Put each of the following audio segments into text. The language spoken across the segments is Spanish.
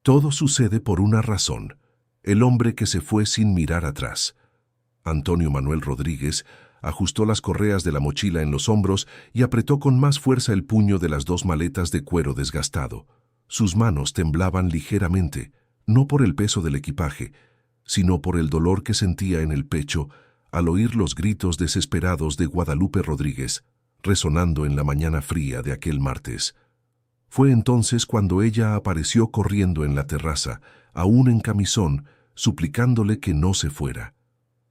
Todo sucede por una razón: el hombre que se fue sin mirar atrás. Antonio Manuel Rodríguez ajustó las correas de la mochila en los hombros y apretó con más fuerza el puño de las dos maletas de cuero desgastado. Sus manos temblaban ligeramente, no por el peso del equipaje, sino por el dolor que sentía en el pecho al oír los gritos desesperados de Guadalupe Rodríguez, resonando en la mañana fría de aquel martes. Fue entonces cuando ella apareció corriendo en la terraza, aún en camisón, suplicándole que no se fuera.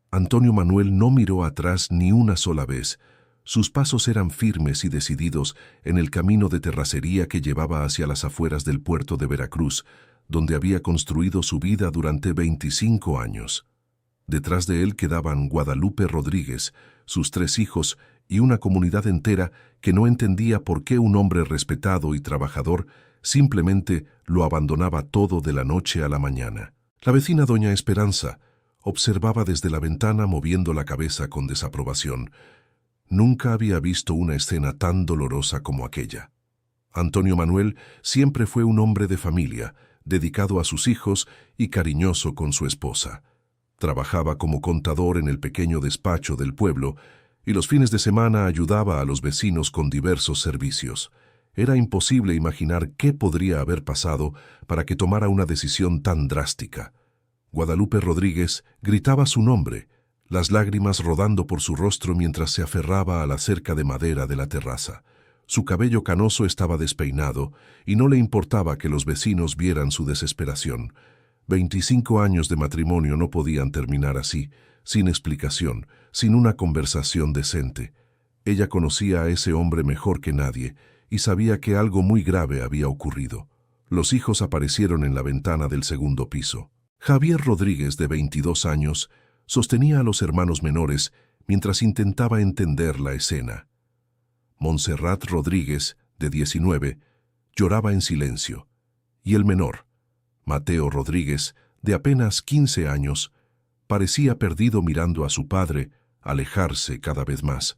Antonio Manuel no miró atrás ni una sola vez. Sus pasos eran firmes y decididos en el camino de terracería que llevaba hacia las afueras del puerto de Veracruz, donde había construido su vida durante 25 años. Detrás de él quedaban Guadalupe Rodríguez, sus 3 hijos y una comunidad entera que no entendía por qué un hombre respetado y trabajador simplemente lo abandonaba todo de la noche a la mañana. La vecina doña Esperanza observaba desde la ventana moviendo la cabeza con desaprobación. Nunca había visto una escena tan dolorosa como aquella. Antonio Manuel siempre fue un hombre de familia, dedicado a sus hijos y cariñoso con su esposa. Trabajaba como contador en el pequeño despacho del pueblo y los fines de semana ayudaba a los vecinos con diversos servicios. Era imposible imaginar qué podría haber pasado para que tomara una decisión tan drástica. Guadalupe Rodríguez gritaba su nombre, las lágrimas rodando por su rostro mientras se aferraba a la cerca de madera de la terraza. Su cabello canoso estaba despeinado y no le importaba que los vecinos vieran su desesperación. 25 años de matrimonio no podían terminar así, sin explicación, sin una conversación decente. Ella conocía a ese hombre mejor que nadie y sabía que algo muy grave había ocurrido. Los hijos aparecieron en la ventana del segundo piso. Javier Rodríguez, de 22 años, sostenía a los hermanos menores mientras intentaba entender la escena. Montserrat Rodríguez, de 19, lloraba en silencio, y el menor, Mateo Rodríguez, de apenas 15 años, parecía perdido mirando a su padre alejarse cada vez más.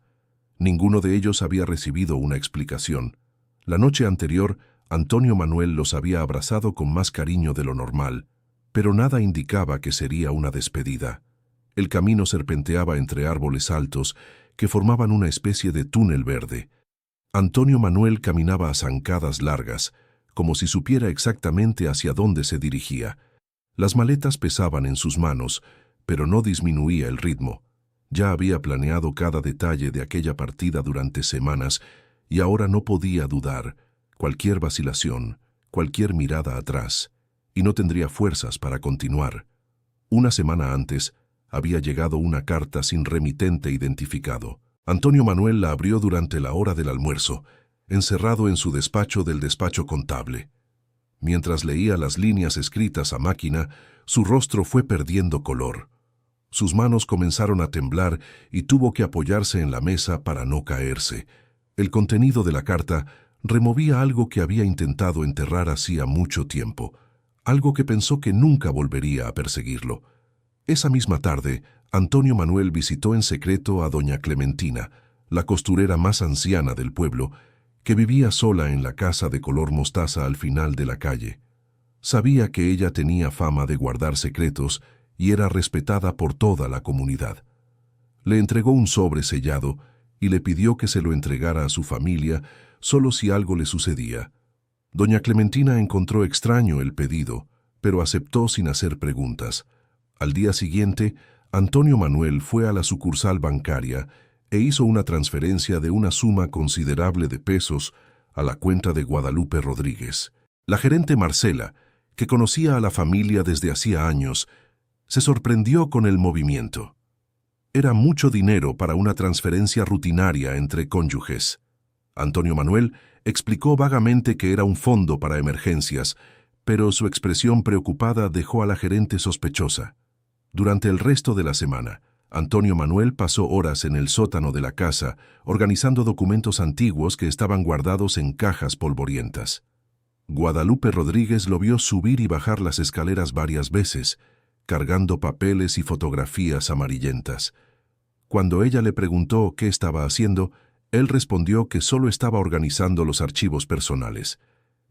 Ninguno de ellos había recibido una explicación. La noche anterior, Antonio Manuel los había abrazado con más cariño de lo normal, pero nada indicaba que sería una despedida. El camino serpenteaba entre árboles altos que formaban una especie de túnel verde. Antonio Manuel caminaba a zancadas largas, como si supiera exactamente hacia dónde se dirigía. Las maletas pesaban en sus manos, pero no disminuía el ritmo. Ya había planeado cada detalle de aquella partida durante semanas y ahora no podía dudar. Cualquier vacilación, cualquier mirada atrás, y no tendría fuerzas para continuar. Una semana antes, había llegado una carta sin remitente identificado. Antonio Manuel la abrió durante la hora del almuerzo, encerrado en su despacho del despacho contable. Mientras leía las líneas escritas a máquina, su rostro fue perdiendo color. Sus manos comenzaron a temblar y tuvo que apoyarse en la mesa para no caerse. El contenido de la carta removía algo que había intentado enterrar hacía mucho tiempo, algo que pensó que nunca volvería a perseguirlo. Esa misma tarde, Antonio Manuel visitó en secreto a doña Clementina, la costurera más anciana del pueblo, que vivía sola en la casa de color mostaza al final de la calle. Sabía que ella tenía fama de guardar secretos y era respetada por toda la comunidad. Le entregó un sobre sellado y le pidió que se lo entregara a su familia solo si algo le sucedía. Doña Clementina encontró extraño el pedido, pero aceptó sin hacer preguntas. Al día siguiente, Antonio Manuel fue a la sucursal bancaria e hizo una transferencia de una suma considerable de pesos a la cuenta de Guadalupe Rodríguez. La gerente Marcela, que conocía a la familia desde hacía años, se sorprendió con el movimiento. Era mucho dinero para una transferencia rutinaria entre cónyuges. Antonio Manuel explicó vagamente que era un fondo para emergencias, pero su expresión preocupada dejó a la gerente sospechosa. Durante el resto de la semana, Antonio Manuel pasó horas en el sótano de la casa, organizando documentos antiguos que estaban guardados en cajas polvorientas. Guadalupe Rodríguez lo vio subir y bajar las escaleras varias veces, cargando papeles y fotografías amarillentas. Cuando ella le preguntó qué estaba haciendo, él respondió que solo estaba organizando los archivos personales.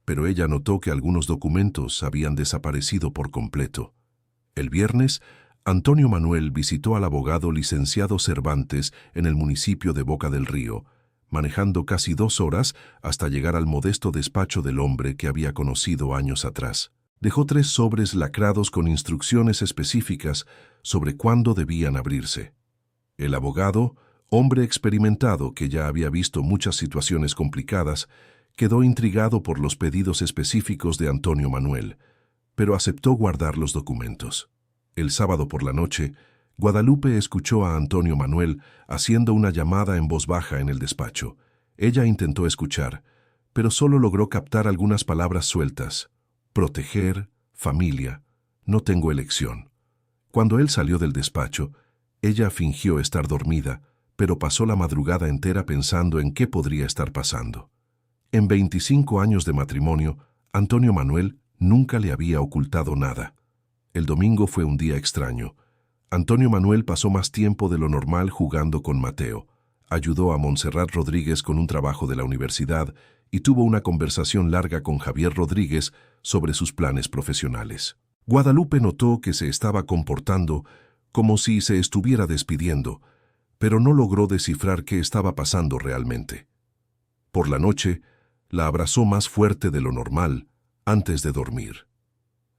pero ella notó que algunos documentos habían desaparecido por completo. El viernes, Antonio Manuel visitó al abogado licenciado Cervantes en el municipio de Boca del Río, manejando casi 2 horas hasta llegar al modesto despacho del hombre que había conocido años atrás. Dejó 3 sobres lacrados con instrucciones específicas sobre cuándo debían abrirse. El abogado, hombre experimentado que ya había visto muchas situaciones complicadas, quedó intrigado por los pedidos específicos de Antonio Manuel, pero aceptó guardar los documentos. El sábado por la noche, Guadalupe escuchó a Antonio Manuel haciendo una llamada en voz baja en el despacho. Ella intentó escuchar, pero solo logró captar algunas palabras sueltas. Proteger, familia, no tengo elección. Cuando él salió del despacho, ella fingió estar dormida, pero pasó la madrugada entera pensando en qué podría estar pasando. En 25 años de matrimonio, Antonio Manuel nunca le había ocultado nada. El domingo fue un día extraño. Antonio Manuel pasó más tiempo de lo normal jugando con Mateo. Ayudó a Montserrat Rodríguez con un trabajo de la universidad y tuvo una conversación larga con Javier Rodríguez sobre sus planes profesionales. Guadalupe notó que se estaba comportando como si se estuviera despidiendo, pero no logró descifrar qué estaba pasando realmente. Por la noche, la abrazó más fuerte de lo normal antes de dormir.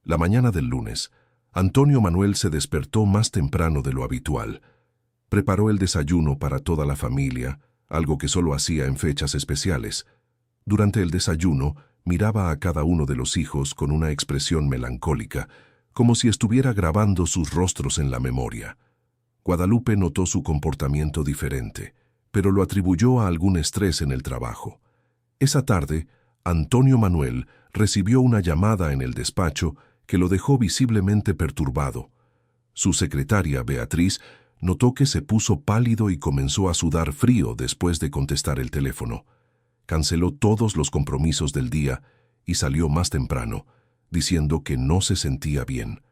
La mañana del lunes, Antonio Manuel se despertó más temprano de lo habitual. Preparó el desayuno para toda la familia, algo que solo hacía en fechas especiales. Durante el desayuno, miraba a cada uno de los hijos con una expresión melancólica, como si estuviera grabando sus rostros en la memoria. Guadalupe notó su comportamiento diferente, pero lo atribuyó a algún estrés en el trabajo. Esa tarde, Antonio Manuel recibió una llamada en el despacho que lo dejó visiblemente perturbado. Su secretaria, Beatriz, notó que se puso pálido y comenzó a sudar frío después de contestar el teléfono. Canceló todos los compromisos del día y salió más temprano, diciendo que no se sentía bien.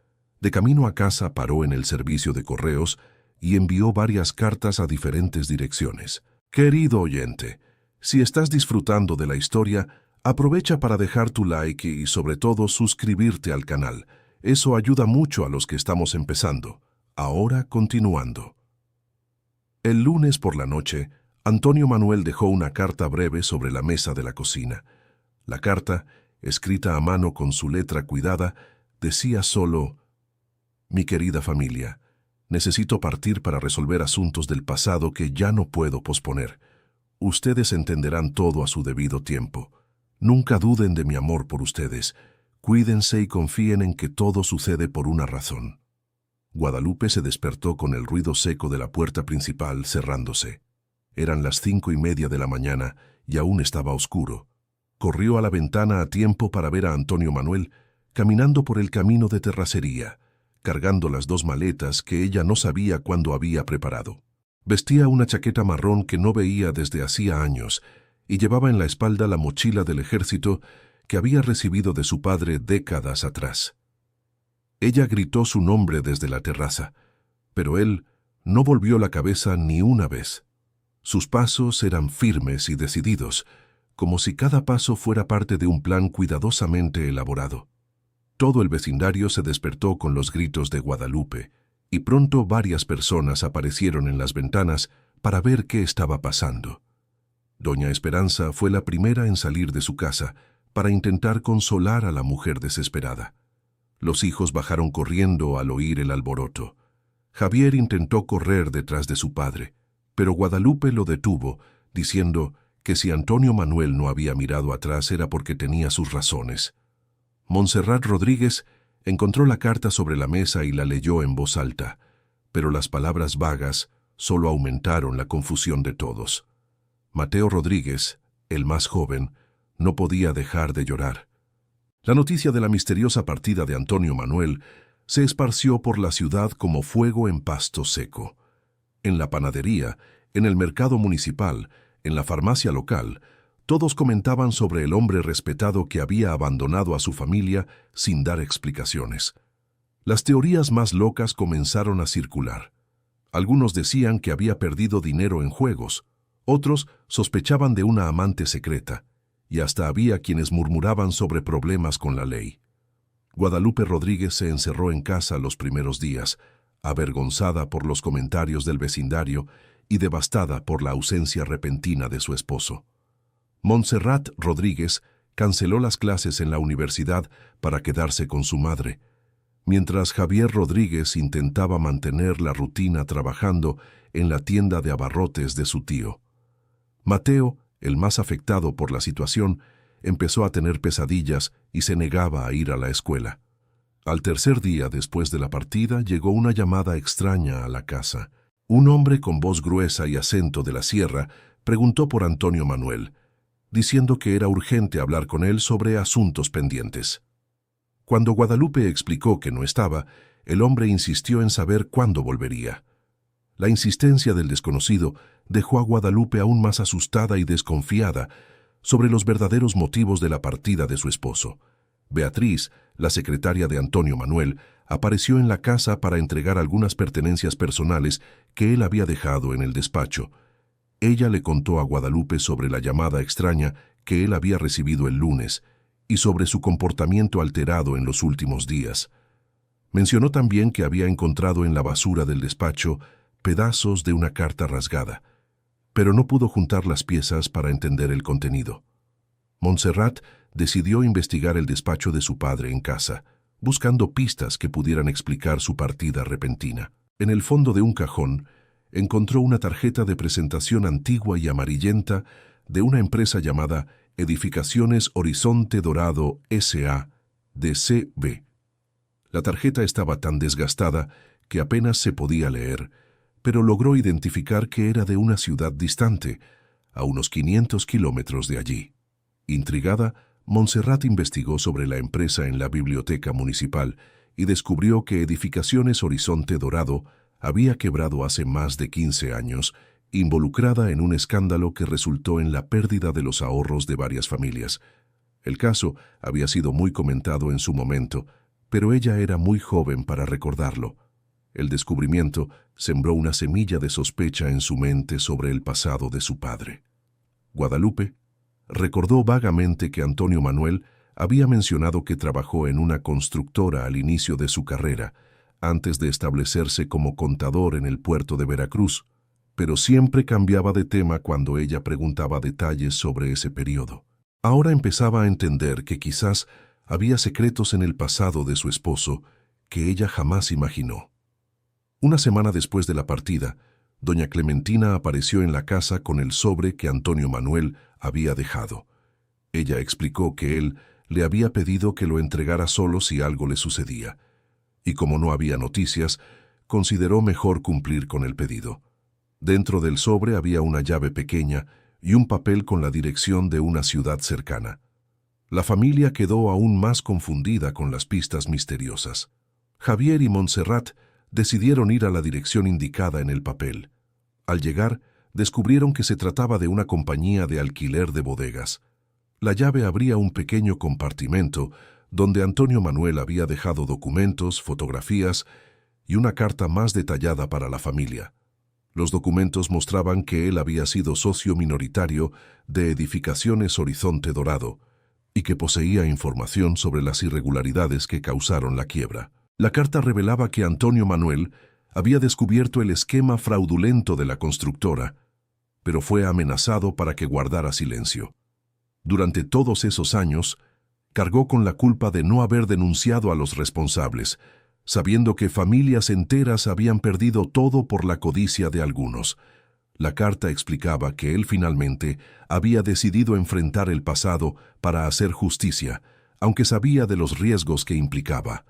De camino a casa paró en el servicio de correos y envió varias cartas a diferentes direcciones. Querido oyente, si estás disfrutando de la historia, aprovecha para dejar tu like y sobre todo suscribirte al canal. Eso ayuda mucho a los que estamos empezando. Ahora continuando. El lunes por la noche, Antonio Manuel dejó una carta breve sobre la mesa de la cocina. La carta, escrita a mano con su letra cuidada, decía solo: «Mi querida familia, necesito partir para resolver asuntos del pasado que ya no puedo posponer. Ustedes entenderán todo a su debido tiempo. Nunca duden de mi amor por ustedes. Cuídense y confíen en que todo sucede por una razón». Guadalupe se despertó con el ruido seco de la puerta principal cerrándose. Eran las 5:30 de la mañana y aún estaba oscuro. Corrió a la ventana a tiempo para ver a Antonio Manuel caminando por el camino de terracería, cargando las 2 maletas que ella no sabía cuándo había preparado. Vestía una chaqueta marrón que no veía desde hacía años y llevaba en la espalda la mochila del ejército que había recibido de su padre décadas atrás. Ella gritó su nombre desde la terraza, pero él no volvió la cabeza ni una vez. Sus pasos eran firmes y decididos, como si cada paso fuera parte de un plan cuidadosamente elaborado. Todo el vecindario se despertó con los gritos de Guadalupe, y pronto varias personas aparecieron en las ventanas para ver qué estaba pasando. Doña Esperanza fue la primera en salir de su casa para intentar consolar a la mujer desesperada. Los hijos bajaron corriendo al oír el alboroto. Javier intentó correr detrás de su padre, pero Guadalupe lo detuvo, diciendo que si Antonio Manuel no había mirado atrás era porque tenía sus razones. Montserrat Rodríguez encontró la carta sobre la mesa y la leyó en voz alta, pero las palabras vagas solo aumentaron la confusión de todos. Mateo Rodríguez, el más joven, no podía dejar de llorar. La noticia de la misteriosa partida de Antonio Manuel se esparció por la ciudad como fuego en pasto seco. En la panadería, en el mercado municipal, en la farmacia local, todos comentaban sobre el hombre respetado que había abandonado a su familia sin dar explicaciones. Las teorías más locas comenzaron a circular. Algunos decían que había perdido dinero en juegos, otros sospechaban de una amante secreta, y hasta había quienes murmuraban sobre problemas con la ley. Guadalupe Rodríguez se encerró en casa los primeros días, avergonzada por los comentarios del vecindario y devastada por la ausencia repentina de su esposo. Montserrat Rodríguez canceló las clases en la universidad para quedarse con su madre, mientras Javier Rodríguez intentaba mantener la rutina trabajando en la tienda de abarrotes de su tío. Mateo, el más afectado por la situación, empezó a tener pesadillas y se negaba a ir a la escuela. Al tercer día después de la partida llegó una llamada extraña a la casa. Un hombre con voz gruesa y acento de la sierra preguntó por Antonio Manuel, diciendo que era urgente hablar con él sobre asuntos pendientes. Cuando Guadalupe explicó que no estaba, el hombre insistió en saber cuándo volvería. La insistencia del desconocido dejó a Guadalupe aún más asustada y desconfiada sobre los verdaderos motivos de la partida de su esposo. Beatriz, la secretaria de Antonio Manuel, apareció en la casa para entregar algunas pertenencias personales que él había dejado en el despacho. Ella le contó a Guadalupe sobre la llamada extraña que él había recibido el lunes y sobre su comportamiento alterado en los últimos días. Mencionó también que había encontrado en la basura del despacho pedazos de una carta rasgada, pero no pudo juntar las piezas para entender el contenido. Montserrat decidió investigar el despacho de su padre en casa, buscando pistas que pudieran explicar su partida repentina. En el fondo de un cajón, encontró una tarjeta de presentación antigua y amarillenta de una empresa llamada Edificaciones Horizonte Dorado S.A. de C.B. La tarjeta estaba tan desgastada que apenas se podía leer, pero logró identificar que era de una ciudad distante, a unos 500 kilómetros de allí. Intrigada, Montserrat investigó sobre la empresa en la biblioteca municipal y descubrió que Edificaciones Horizonte Dorado había quebrado hace más de 15 años, involucrada en un escándalo que resultó en la pérdida de los ahorros de varias familias. El caso había sido muy comentado en su momento, pero ella era muy joven para recordarlo. El descubrimiento sembró una semilla de sospecha en su mente sobre el pasado de su padre. Guadalupe recordó vagamente que Antonio Manuel había mencionado que trabajó en una constructora al inicio de su carrera, antes de establecerse como contador en el puerto de Veracruz, pero siempre cambiaba de tema cuando ella preguntaba detalles sobre ese periodo. Ahora empezaba a entender que quizás había secretos en el pasado de su esposo que ella jamás imaginó. Una semana después de la partida, doña Clementina apareció en la casa con el sobre que Antonio Manuel había dejado. Ella explicó que él le había pedido que lo entregara solo si algo le sucedía, y como no había noticias, consideró mejor cumplir con el pedido. Dentro del sobre había una llave pequeña y un papel con la dirección de una ciudad cercana. La familia quedó aún más confundida con las pistas misteriosas. Javier y Montserrat decidieron ir a la dirección indicada en el papel. Al llegar, descubrieron que se trataba de una compañía de alquiler de bodegas. La llave abría un pequeño compartimento donde Antonio Manuel había dejado documentos, fotografías y una carta más detallada para la familia. Los documentos mostraban que él había sido socio minoritario de Edificaciones Horizonte Dorado y que poseía información sobre las irregularidades que causaron la quiebra. La carta revelaba que Antonio Manuel había descubierto el esquema fraudulento de la constructora, pero fue amenazado para que guardara silencio. Durante todos esos años, cargó con la culpa de no haber denunciado a los responsables, sabiendo que familias enteras habían perdido todo por la codicia de algunos. La carta explicaba que él finalmente había decidido enfrentar el pasado para hacer justicia, aunque sabía de los riesgos que implicaba.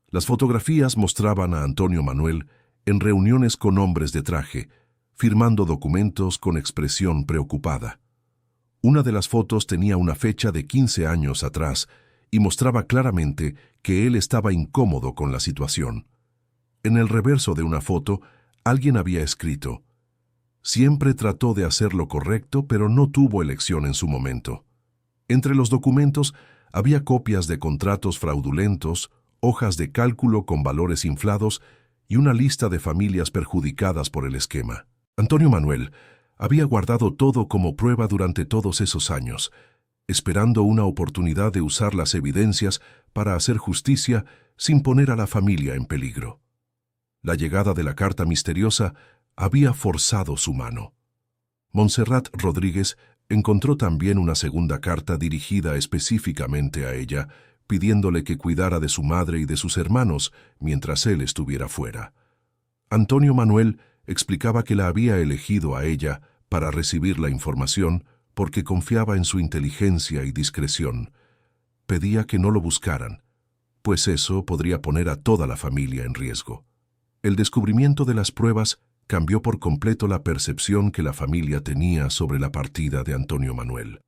Las fotografías mostraban a Antonio Manuel en reuniones con hombres de traje, firmando documentos con expresión preocupada. Una de las fotos tenía una fecha de 15 años atrás y mostraba claramente que él estaba incómodo con la situación. En el reverso de una foto, alguien había escrito: «Siempre trató de hacer lo correcto, pero no tuvo elección en su momento». Entre los documentos había copias de contratos fraudulentos, hojas de cálculo con valores inflados y una lista de familias perjudicadas por el esquema. Antonio Manuel había guardado todo como prueba durante todos esos años. esperando una oportunidad de usar las evidencias para hacer justicia sin poner a la familia en peligro. La llegada de la carta misteriosa había forzado su mano. Montserrat Rodríguez encontró también una segunda carta dirigida específicamente a ella, pidiéndole que cuidara de su madre y de sus hermanos mientras él estuviera fuera. Antonio Manuel explicaba que la había elegido a ella para recibir la información porque confiaba en su inteligencia y discreción. Pedía que no lo buscaran, pues eso podría poner a toda la familia en riesgo. El descubrimiento de las pruebas cambió por completo la percepción que la familia tenía sobre la partida de Antonio Manuel.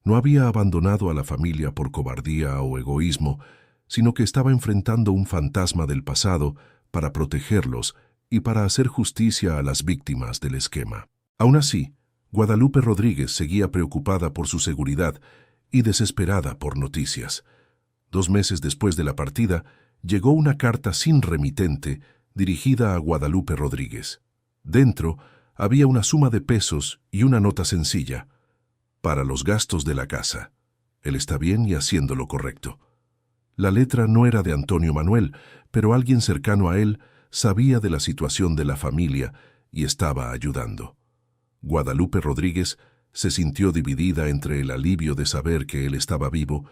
No había abandonado a la familia por cobardía o egoísmo, sino que estaba enfrentando un fantasma del pasado para protegerlos y para hacer justicia a las víctimas del esquema. Aún así, Guadalupe Rodríguez seguía preocupada por su seguridad y desesperada por noticias. 2 meses después de la partida, llegó una carta sin remitente dirigida a Guadalupe Rodríguez. Dentro había una suma de pesos y una nota sencilla: para los gastos de la casa. Él está bien y haciendo lo correcto. La letra no era de Antonio Manuel, pero alguien cercano a él sabía de la situación de la familia y estaba ayudando. Guadalupe Rodríguez se sintió dividida entre el alivio de saber que él estaba vivo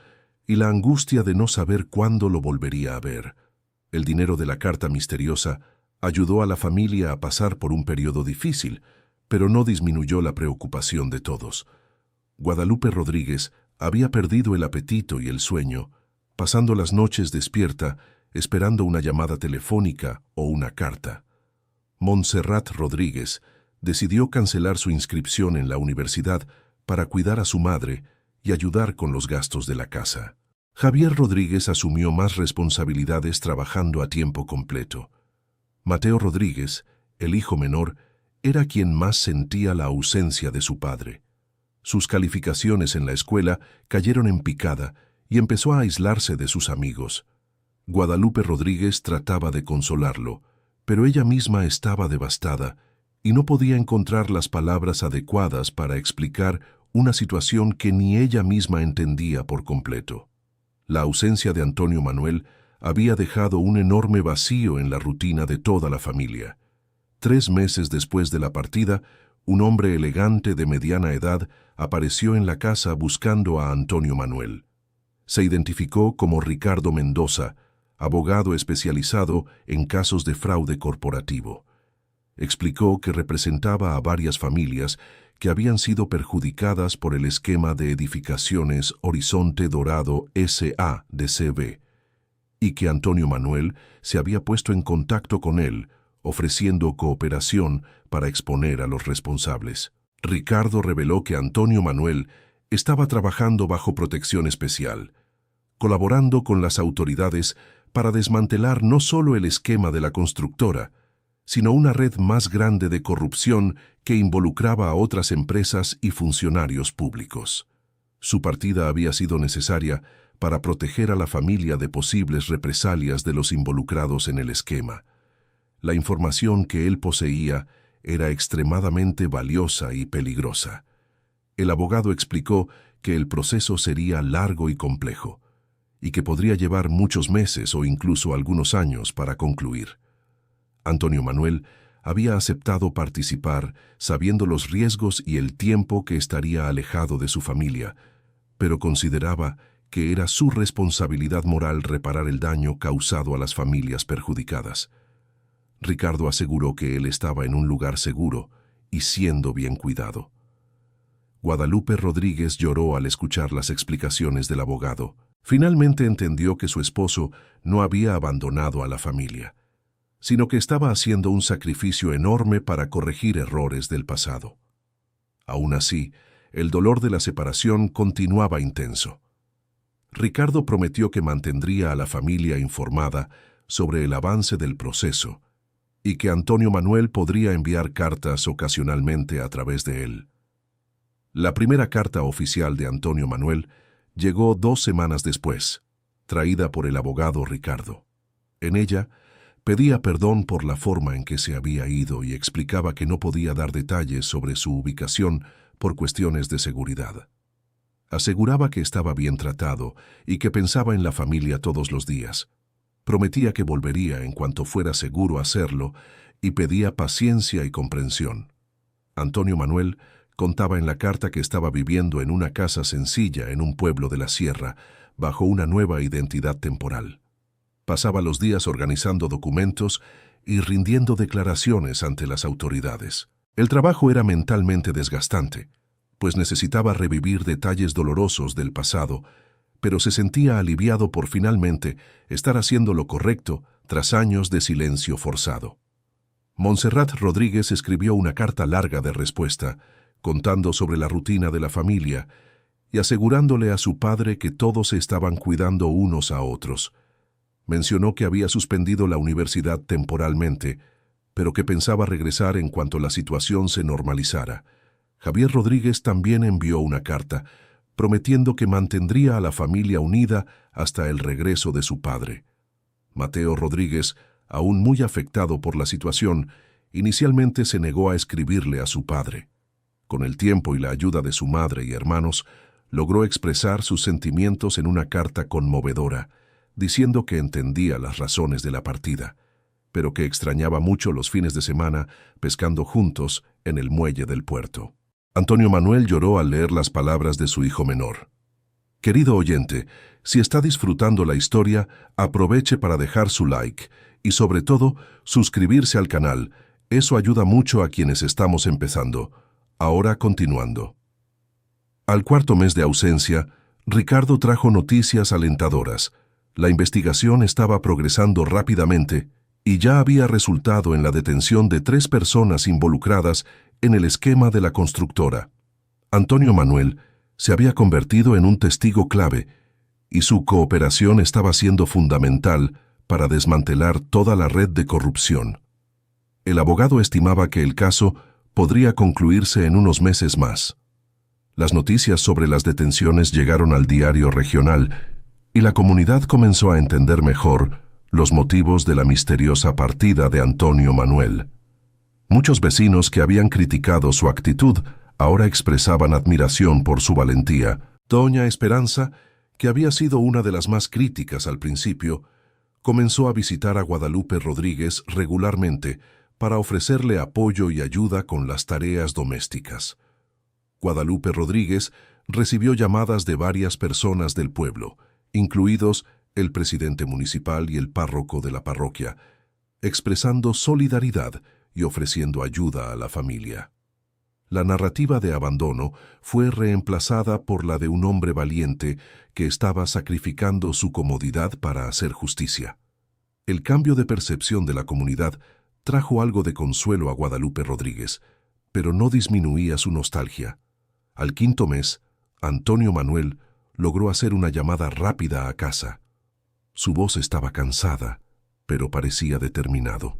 y la angustia de no saber cuándo lo volvería a ver. El dinero de la carta misteriosa ayudó a la familia a pasar por un periodo difícil, pero no disminuyó la preocupación de todos. Guadalupe Rodríguez había perdido el apetito y el sueño, pasando las noches despierta, esperando una llamada telefónica o una carta. Montserrat Rodríguez decidió cancelar su inscripción en la universidad para cuidar a su madre y ayudar con los gastos de la casa. Javier Rodríguez asumió más responsabilidades trabajando a tiempo completo. Mateo Rodríguez, el hijo menor, era quien más sentía la ausencia de su padre. Sus calificaciones en la escuela cayeron en picada y empezó a aislarse de sus amigos. Guadalupe Rodríguez trataba de consolarlo, pero ella misma estaba devastada y no podía encontrar las palabras adecuadas para explicar una situación que ni ella misma entendía por completo. La ausencia de Antonio Manuel había dejado un enorme vacío en la rutina de toda la familia. 3 meses después de la partida, un hombre elegante de mediana edad apareció en la casa buscando a Antonio Manuel. Se identificó como Ricardo Mendoza, abogado especializado en casos de fraude corporativo. Explicó que representaba a varias familias que habían sido perjudicadas por el esquema de edificaciones Horizonte Dorado S.A. de C.V. y que Antonio Manuel se había puesto en contacto con él, ofreciendo cooperación para exponer a los responsables. Ricardo reveló que Antonio Manuel estaba trabajando bajo protección especial, colaborando con las autoridades para desmantelar no solo el esquema de la constructora, sino una red más grande de corrupción que involucraba a otras empresas y funcionarios públicos. Su partida había sido necesaria para proteger a la familia de posibles represalias de los involucrados en el esquema. La información que él poseía era extremadamente valiosa y peligrosa. El abogado explicó que el proceso sería largo y complejo, y que podría llevar muchos meses o incluso algunos años para concluir. Antonio Manuel había aceptado participar sabiendo los riesgos y el tiempo que estaría alejado de su familia, pero consideraba que era su responsabilidad moral reparar el daño causado a las familias perjudicadas. Ricardo aseguró que él estaba en un lugar seguro y siendo bien cuidado. Guadalupe Rodríguez lloró al escuchar las explicaciones del abogado. Finalmente entendió que su esposo no había abandonado a la familia, sino que estaba haciendo un sacrificio enorme para corregir errores del pasado. Aún así, el dolor de la separación continuaba intenso. Ricardo prometió que mantendría a la familia informada sobre el avance del proceso y que Antonio Manuel podría enviar cartas ocasionalmente a través de él. La primera carta oficial de Antonio Manuel llegó 2 semanas después, traída por el abogado Ricardo. En ella, pedía perdón por la forma en que se había ido y explicaba que no podía dar detalles sobre su ubicación por cuestiones de seguridad. Aseguraba que estaba bien tratado y que pensaba en la familia todos los días. Prometía que volvería en cuanto fuera seguro hacerlo y pedía paciencia y comprensión. Antonio Manuel contaba en la carta que estaba viviendo en una casa sencilla en un pueblo de la sierra, bajo una nueva identidad temporal. Pasaba los días organizando documentos y rindiendo declaraciones ante las autoridades. El trabajo era mentalmente desgastante, pues necesitaba revivir detalles dolorosos del pasado, pero se sentía aliviado por finalmente estar haciendo lo correcto tras años de silencio forzado. Montserrat Rodríguez escribió una carta larga de respuesta, contando sobre la rutina de la familia y asegurándole a su padre que todos se estaban cuidando unos a otros. Mencionó que había suspendido la universidad temporalmente, pero que pensaba regresar en cuanto la situación se normalizara. Javier Rodríguez también envió una carta, prometiendo que mantendría a la familia unida hasta el regreso de su padre. Mateo Rodríguez, aún muy afectado por la situación, inicialmente se negó a escribirle a su padre. Con el tiempo y la ayuda de su madre y hermanos, logró expresar sus sentimientos en una carta conmovedora, diciendo que entendía las razones de la partida, pero que extrañaba mucho los fines de semana pescando juntos en el muelle del puerto. Antonio Manuel lloró al leer las palabras de su hijo menor. Querido oyente, si está disfrutando la historia, aproveche para dejar su like y sobre todo suscribirse al canal. Eso ayuda mucho a quienes estamos empezando. Ahora continuando. Al cuarto mes de ausencia, Ricardo trajo noticias alentadoras. La investigación estaba progresando rápidamente y ya había resultado en la detención de 3 personas involucradas en el esquema de la constructora. Antonio Manuel se había convertido en un testigo clave y su cooperación estaba siendo fundamental para desmantelar toda la red de corrupción. El abogado estimaba que el caso podría concluirse en unos meses más. Las noticias sobre las detenciones llegaron al diario regional y la comunidad comenzó a entender mejor los motivos de la misteriosa partida de Antonio Manuel. Muchos vecinos que habían criticado su actitud ahora expresaban admiración por su valentía. Doña Esperanza, que había sido una de las más críticas al principio, comenzó a visitar a Guadalupe Rodríguez regularmente para ofrecerle apoyo y ayuda con las tareas domésticas. Guadalupe Rodríguez recibió llamadas de varias personas del pueblo, incluidos el presidente municipal y el párroco de la parroquia, expresando solidaridad y ofreciendo ayuda a la familia. La narrativa de abandono fue reemplazada por la de un hombre valiente que estaba sacrificando su comodidad para hacer justicia. El cambio de percepción de la comunidad trajo algo de consuelo a Guadalupe Rodríguez, pero no disminuía su nostalgia. Al quinto mes, Antonio Manuel logró hacer una llamada rápida a casa. Su voz estaba cansada, pero parecía determinado.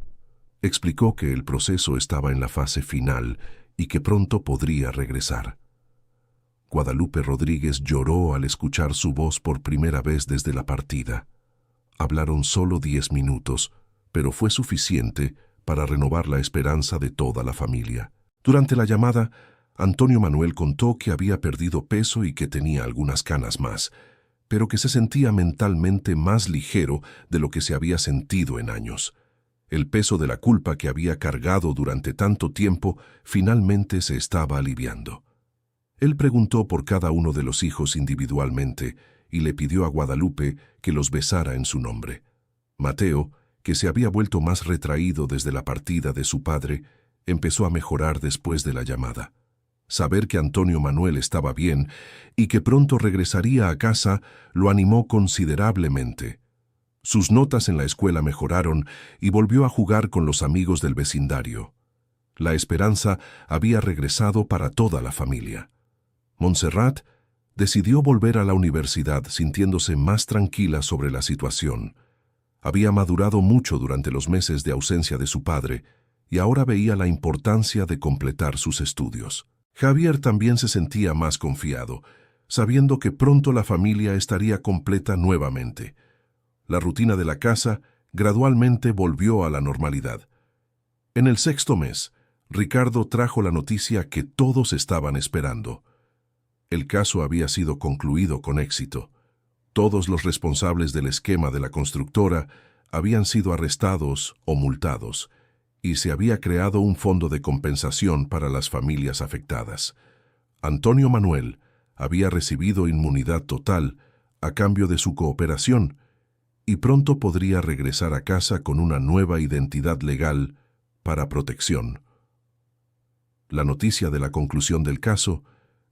Explicó que el proceso estaba en la fase final y que pronto podría regresar. Guadalupe Rodríguez lloró al escuchar su voz por primera vez desde la partida. Hablaron solo 10 minutos, pero fue suficiente para renovar la esperanza de toda la familia. Durante la llamada, Antonio Manuel contó que había perdido peso y que tenía algunas canas más, pero que se sentía mentalmente más ligero de lo que se había sentido en años. El peso de la culpa que había cargado durante tanto tiempo finalmente se estaba aliviando. Él preguntó por cada uno de los hijos individualmente y le pidió a Guadalupe que los besara en su nombre. Mateo, que se había vuelto más retraído desde la partida de su padre, empezó a mejorar después de la llamada. Saber que Antonio Manuel estaba bien y que pronto regresaría a casa lo animó considerablemente. Sus notas en la escuela mejoraron y volvió a jugar con los amigos del vecindario. La esperanza había regresado para toda la familia. Montserrat decidió volver a la universidad sintiéndose más tranquila sobre la situación. Había madurado mucho durante los meses de ausencia de su padre y ahora veía la importancia de completar sus estudios. Javier también se sentía más confiado, sabiendo que pronto la familia estaría completa nuevamente. La rutina de la casa gradualmente volvió a la normalidad. En el sexto mes, Ricardo trajo la noticia que todos estaban esperando. El caso había sido concluido con éxito. Todos los responsables del esquema de la constructora habían sido arrestados o multados, y se había creado un fondo de compensación para las familias afectadas. Antonio Manuel había recibido inmunidad total a cambio de su cooperación y pronto podría regresar a casa con una nueva identidad legal para protección. La noticia de la conclusión del caso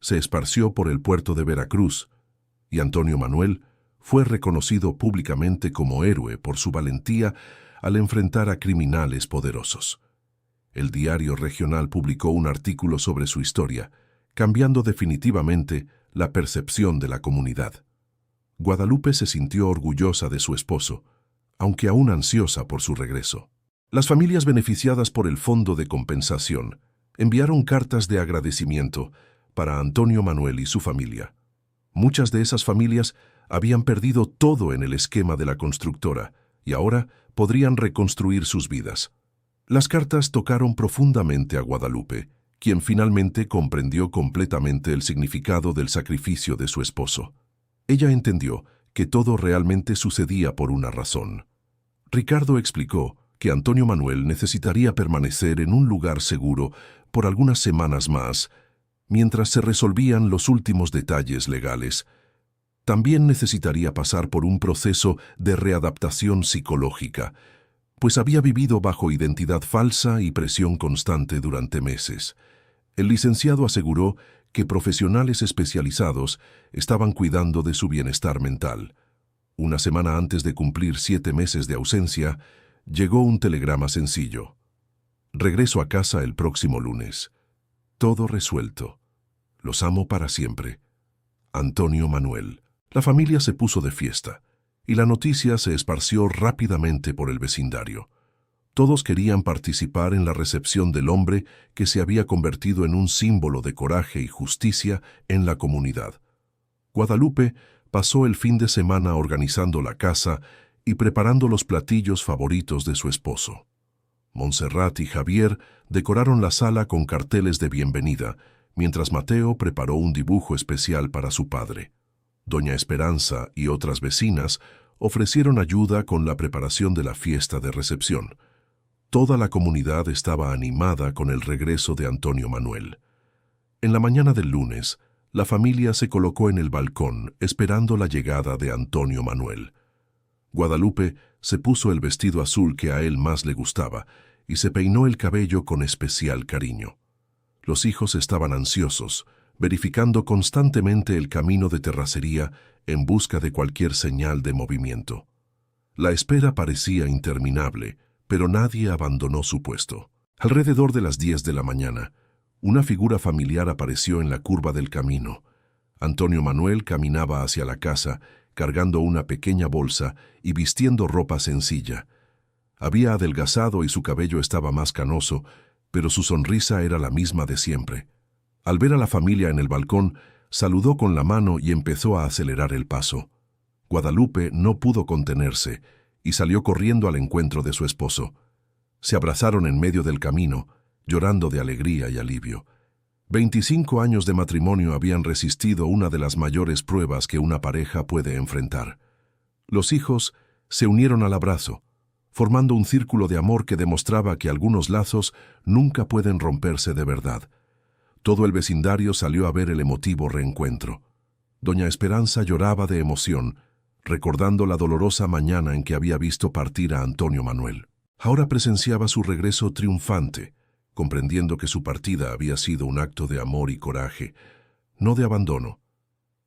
se esparció por el puerto de Veracruz y Antonio Manuel fue reconocido públicamente como héroe por su valentía al enfrentar a criminales poderosos. El diario regional publicó un artículo sobre su historia, cambiando definitivamente la percepción de la comunidad. Guadalupe se sintió orgullosa de su esposo, aunque aún ansiosa por su regreso. Las familias beneficiadas por el Fondo de Compensación enviaron cartas de agradecimiento para Antonio Manuel y su familia. Muchas de esas familias habían perdido todo en el esquema de la constructora y ahora podrían reconstruir sus vidas. Las cartas tocaron profundamente a Guadalupe, quien finalmente comprendió completamente el significado del sacrificio de su esposo. Ella entendió que todo realmente sucedía por una razón. Ricardo explicó que Antonio Manuel necesitaría permanecer en un lugar seguro por algunas semanas más, mientras se resolvían los últimos detalles legales. También necesitaría pasar por un proceso de readaptación psicológica, pues había vivido bajo identidad falsa y presión constante durante meses. El licenciado aseguró que profesionales especializados estaban cuidando de su bienestar mental. Una semana antes de cumplir 7 meses de ausencia, llegó un telegrama sencillo. Regreso a casa el próximo lunes. Todo resuelto. Los amo para siempre. Antonio Manuel. La familia se puso de fiesta, y la noticia se esparció rápidamente por el vecindario. Todos querían participar en la recepción del hombre que se había convertido en un símbolo de coraje y justicia en la comunidad. Guadalupe pasó el fin de semana organizando la casa y preparando los platillos favoritos de su esposo. Montserrat y Javier decoraron la sala con carteles de bienvenida, mientras Mateo preparó un dibujo especial para su padre. Doña Esperanza y otras vecinas ofrecieron ayuda con la preparación de la fiesta de recepción. Toda la comunidad estaba animada con el regreso de Antonio Manuel. En la mañana del lunes, la familia se colocó en el balcón esperando la llegada de Antonio Manuel. Guadalupe se puso el vestido azul que a él más le gustaba y se peinó el cabello con especial cariño. Los hijos estaban ansiosos, verificando constantemente el camino de terracería en busca de cualquier señal de movimiento. La espera parecía interminable, pero nadie abandonó su puesto. Alrededor de las 10 de la mañana, una figura familiar apareció en la curva del camino. Antonio Manuel caminaba hacia la casa, cargando una pequeña bolsa y vistiendo ropa sencilla. Había adelgazado y su cabello estaba más canoso, pero su sonrisa era la misma de siempre. Al ver a la familia en el balcón, saludó con la mano y empezó a acelerar el paso. Guadalupe no pudo contenerse y salió corriendo al encuentro de su esposo. Se abrazaron en medio del camino, llorando de alegría y alivio. 25 años de matrimonio habían resistido una de las mayores pruebas que una pareja puede enfrentar. Los hijos se unieron al abrazo, formando un círculo de amor que demostraba que algunos lazos nunca pueden romperse de verdad. Todo el vecindario salió a ver el emotivo reencuentro. Doña Esperanza lloraba de emoción, recordando la dolorosa mañana en que había visto partir a Antonio Manuel. Ahora presenciaba su regreso triunfante, comprendiendo que su partida había sido un acto de amor y coraje, no de abandono.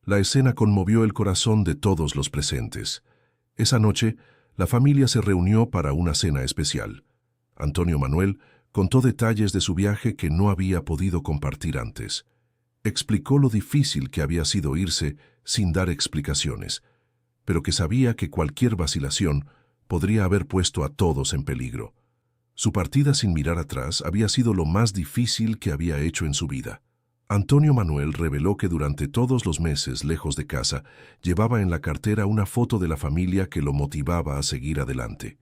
La escena conmovió el corazón de todos los presentes. Esa noche, la familia se reunió para una cena especial. Antonio Manuel contó detalles de su viaje que no había podido compartir antes. Explicó lo difícil que había sido irse sin dar explicaciones, pero que sabía que cualquier vacilación podría haber puesto a todos en peligro. Su partida sin mirar atrás había sido lo más difícil que había hecho en su vida. Antonio Manuel reveló que durante todos los meses lejos de casa llevaba en la cartera una foto de la familia que lo motivaba a seguir adelante.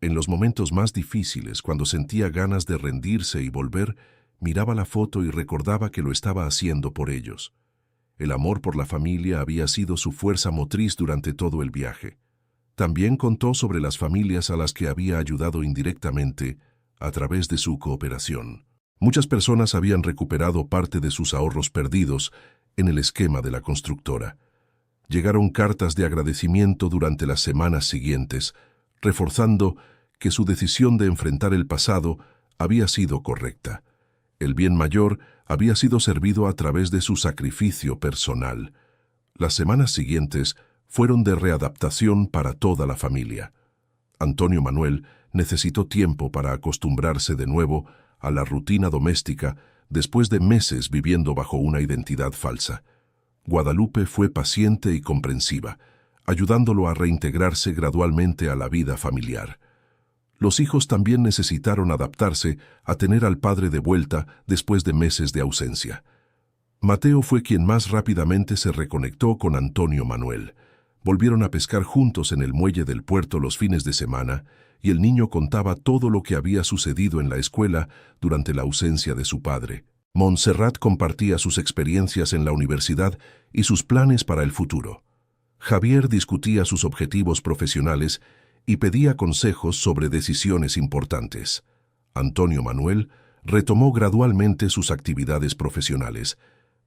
En los momentos más difíciles, cuando sentía ganas de rendirse y volver, miraba la foto y recordaba que lo estaba haciendo por ellos. El amor por la familia había sido su fuerza motriz durante todo el viaje. También contó sobre las familias a las que había ayudado indirectamente a través de su cooperación. Muchas personas habían recuperado parte de sus ahorros perdidos en el esquema de la constructora. Llegaron cartas de agradecimiento durante las semanas siguientes, reforzando que su decisión de enfrentar el pasado había sido correcta. El bien mayor había sido servido a través de su sacrificio personal. Las semanas siguientes fueron de readaptación para toda la familia. Antonio Manuel necesitó tiempo para acostumbrarse de nuevo a la rutina doméstica después de meses viviendo bajo una identidad falsa. Guadalupe fue paciente y comprensiva, ayudándolo a reintegrarse gradualmente a la vida familiar. Los hijos también necesitaron adaptarse a tener al padre de vuelta después de meses de ausencia. Mateo fue quien más rápidamente se reconectó con Antonio Manuel. Volvieron a pescar juntos en el muelle del puerto los fines de semana, y el niño contaba todo lo que había sucedido en la escuela durante la ausencia de su padre. Montserrat compartía sus experiencias en la universidad y sus planes para el futuro. Javier discutía sus objetivos profesionales y pedía consejos sobre decisiones importantes. Antonio Manuel retomó gradualmente sus actividades profesionales,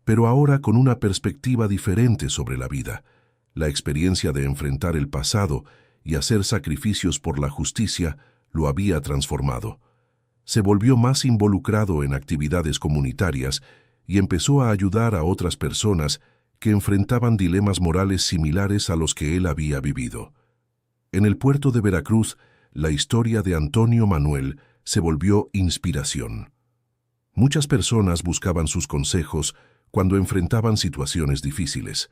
pero ahora con una perspectiva diferente sobre la vida. La experiencia de enfrentar el pasado y hacer sacrificios por la justicia lo había transformado. Se volvió más involucrado en actividades comunitarias y empezó a ayudar a otras personas que enfrentaban dilemas morales similares a los que él había vivido. En el puerto de Veracruz, la historia de Antonio Manuel se volvió inspiración. Muchas personas buscaban sus consejos cuando enfrentaban situaciones difíciles.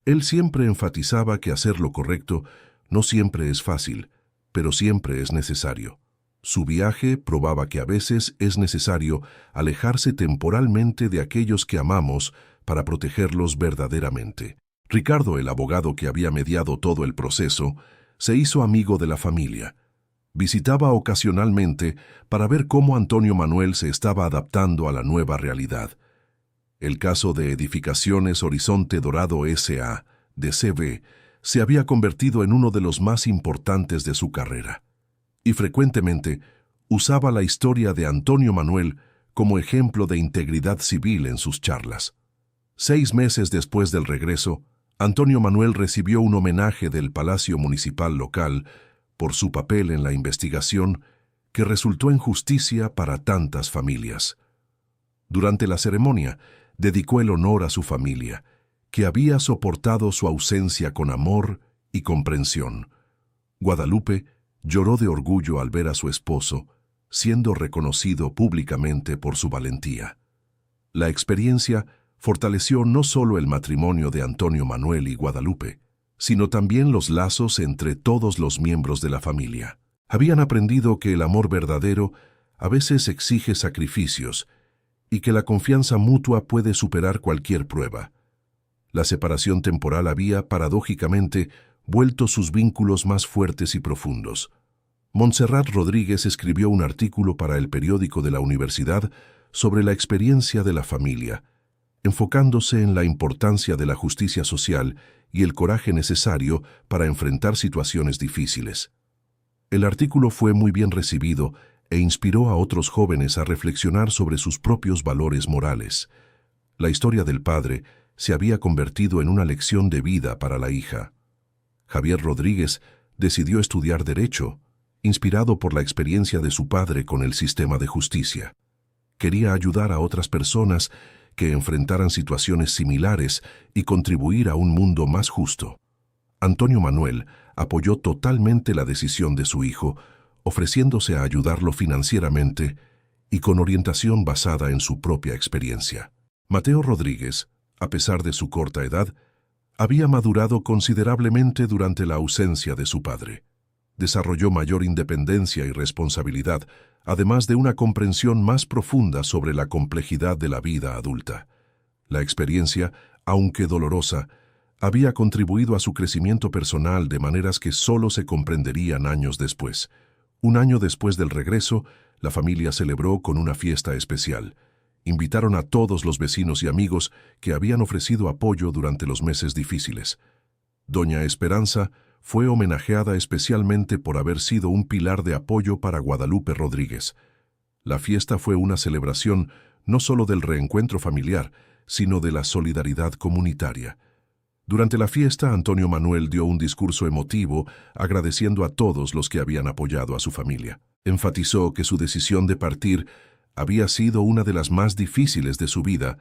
Él siempre enfatizaba que hacer lo correcto no siempre es fácil, pero siempre es necesario. Su viaje probaba que a veces es necesario alejarse temporalmente de aquellos que amamos para protegerlos verdaderamente. Ricardo, el abogado que había mediado todo el proceso, se hizo amigo de la familia. Visitaba ocasionalmente para ver cómo Antonio Manuel se estaba adaptando a la nueva realidad. El caso de Edificaciones Horizonte Dorado S.A. de CB se había convertido en uno de los más importantes de su carrera, y frecuentemente usaba la historia de Antonio Manuel como ejemplo de integridad civil en sus charlas. 6 meses después del regreso, Antonio Manuel recibió un homenaje del Palacio Municipal local por su papel en la investigación que resultó en justicia para tantas familias. Durante la ceremonia, dedicó el honor a su familia, que había soportado su ausencia con amor y comprensión. Guadalupe lloró de orgullo al ver a su esposo, siendo reconocido públicamente por su valentía. La experiencia fortaleció no solo el matrimonio de Antonio Manuel y Guadalupe, sino también los lazos entre todos los miembros de la familia. Habían aprendido que el amor verdadero a veces exige sacrificios y que la confianza mutua puede superar cualquier prueba. La separación temporal había, paradójicamente, vuelto sus vínculos más fuertes y profundos. Montserrat Rodríguez escribió un artículo para el periódico de la universidad sobre la experiencia de la familia, enfocándose en la importancia de la justicia social y el coraje necesario para enfrentar situaciones difíciles. El artículo fue muy bien recibido e inspiró a otros jóvenes a reflexionar sobre sus propios valores morales. La historia del padre se había convertido en una lección de vida para la hija. Javier Rodríguez decidió estudiar Derecho, inspirado por la experiencia de su padre con el sistema de justicia. Quería ayudar a otras personas que enfrentaran situaciones similares y contribuir a un mundo más justo. Antonio Manuel apoyó totalmente la decisión de su hijo, ofreciéndose a ayudarlo financieramente y con orientación basada en su propia experiencia. Mateo Rodríguez, a pesar de su corta edad, había madurado considerablemente durante la ausencia de su padre. Desarrolló mayor independencia y responsabilidad, además de una comprensión más profunda sobre la complejidad de la vida adulta. La experiencia, aunque dolorosa, había contribuido a su crecimiento personal de maneras que solo se comprenderían años después. Un año después del regreso, la familia celebró con una fiesta especial, Invitaron a todos los vecinos y amigos que habían ofrecido apoyo durante los meses difíciles. Doña Esperanza fue homenajeada especialmente por haber sido un pilar de apoyo para Guadalupe Rodríguez. La fiesta fue una celebración no solo del reencuentro familiar, sino de la solidaridad comunitaria. Durante la fiesta, Antonio Manuel dio un discurso emotivo agradeciendo a todos los que habían apoyado a su familia. Enfatizó que su decisión de partir había sido una de las más difíciles de su vida,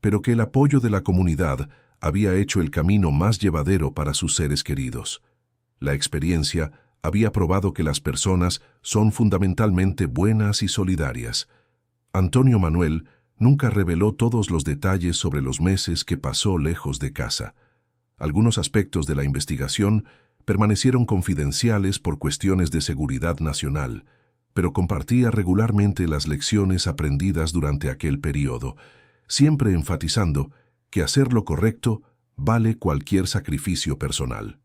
pero que el apoyo de la comunidad había hecho el camino más llevadero para sus seres queridos. La experiencia había probado que las personas son fundamentalmente buenas y solidarias. Antonio Manuel nunca reveló todos los detalles sobre los meses que pasó lejos de casa. Algunos aspectos de la investigación permanecieron confidenciales por cuestiones de seguridad nacional, pero compartía regularmente las lecciones aprendidas durante aquel periodo, siempre enfatizando que hacer lo correcto vale cualquier sacrificio personal.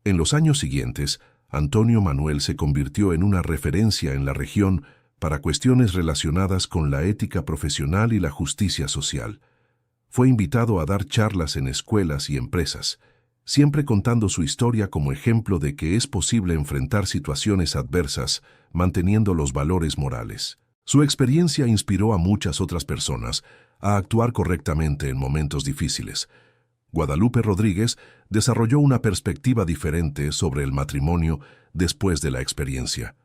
En los años siguientes, Antonio Manuel se convirtió en una referencia en la región para cuestiones relacionadas con la ética profesional y la justicia social. Fue invitado a dar charlas en escuelas y empresas, siempre contando su historia como ejemplo de que es posible enfrentar situaciones adversas manteniendo los valores morales. Su experiencia inspiró a muchas otras personas a actuar correctamente en momentos difíciles. Guadalupe Rodríguez desarrolló una perspectiva diferente sobre el matrimonio después de la experiencia.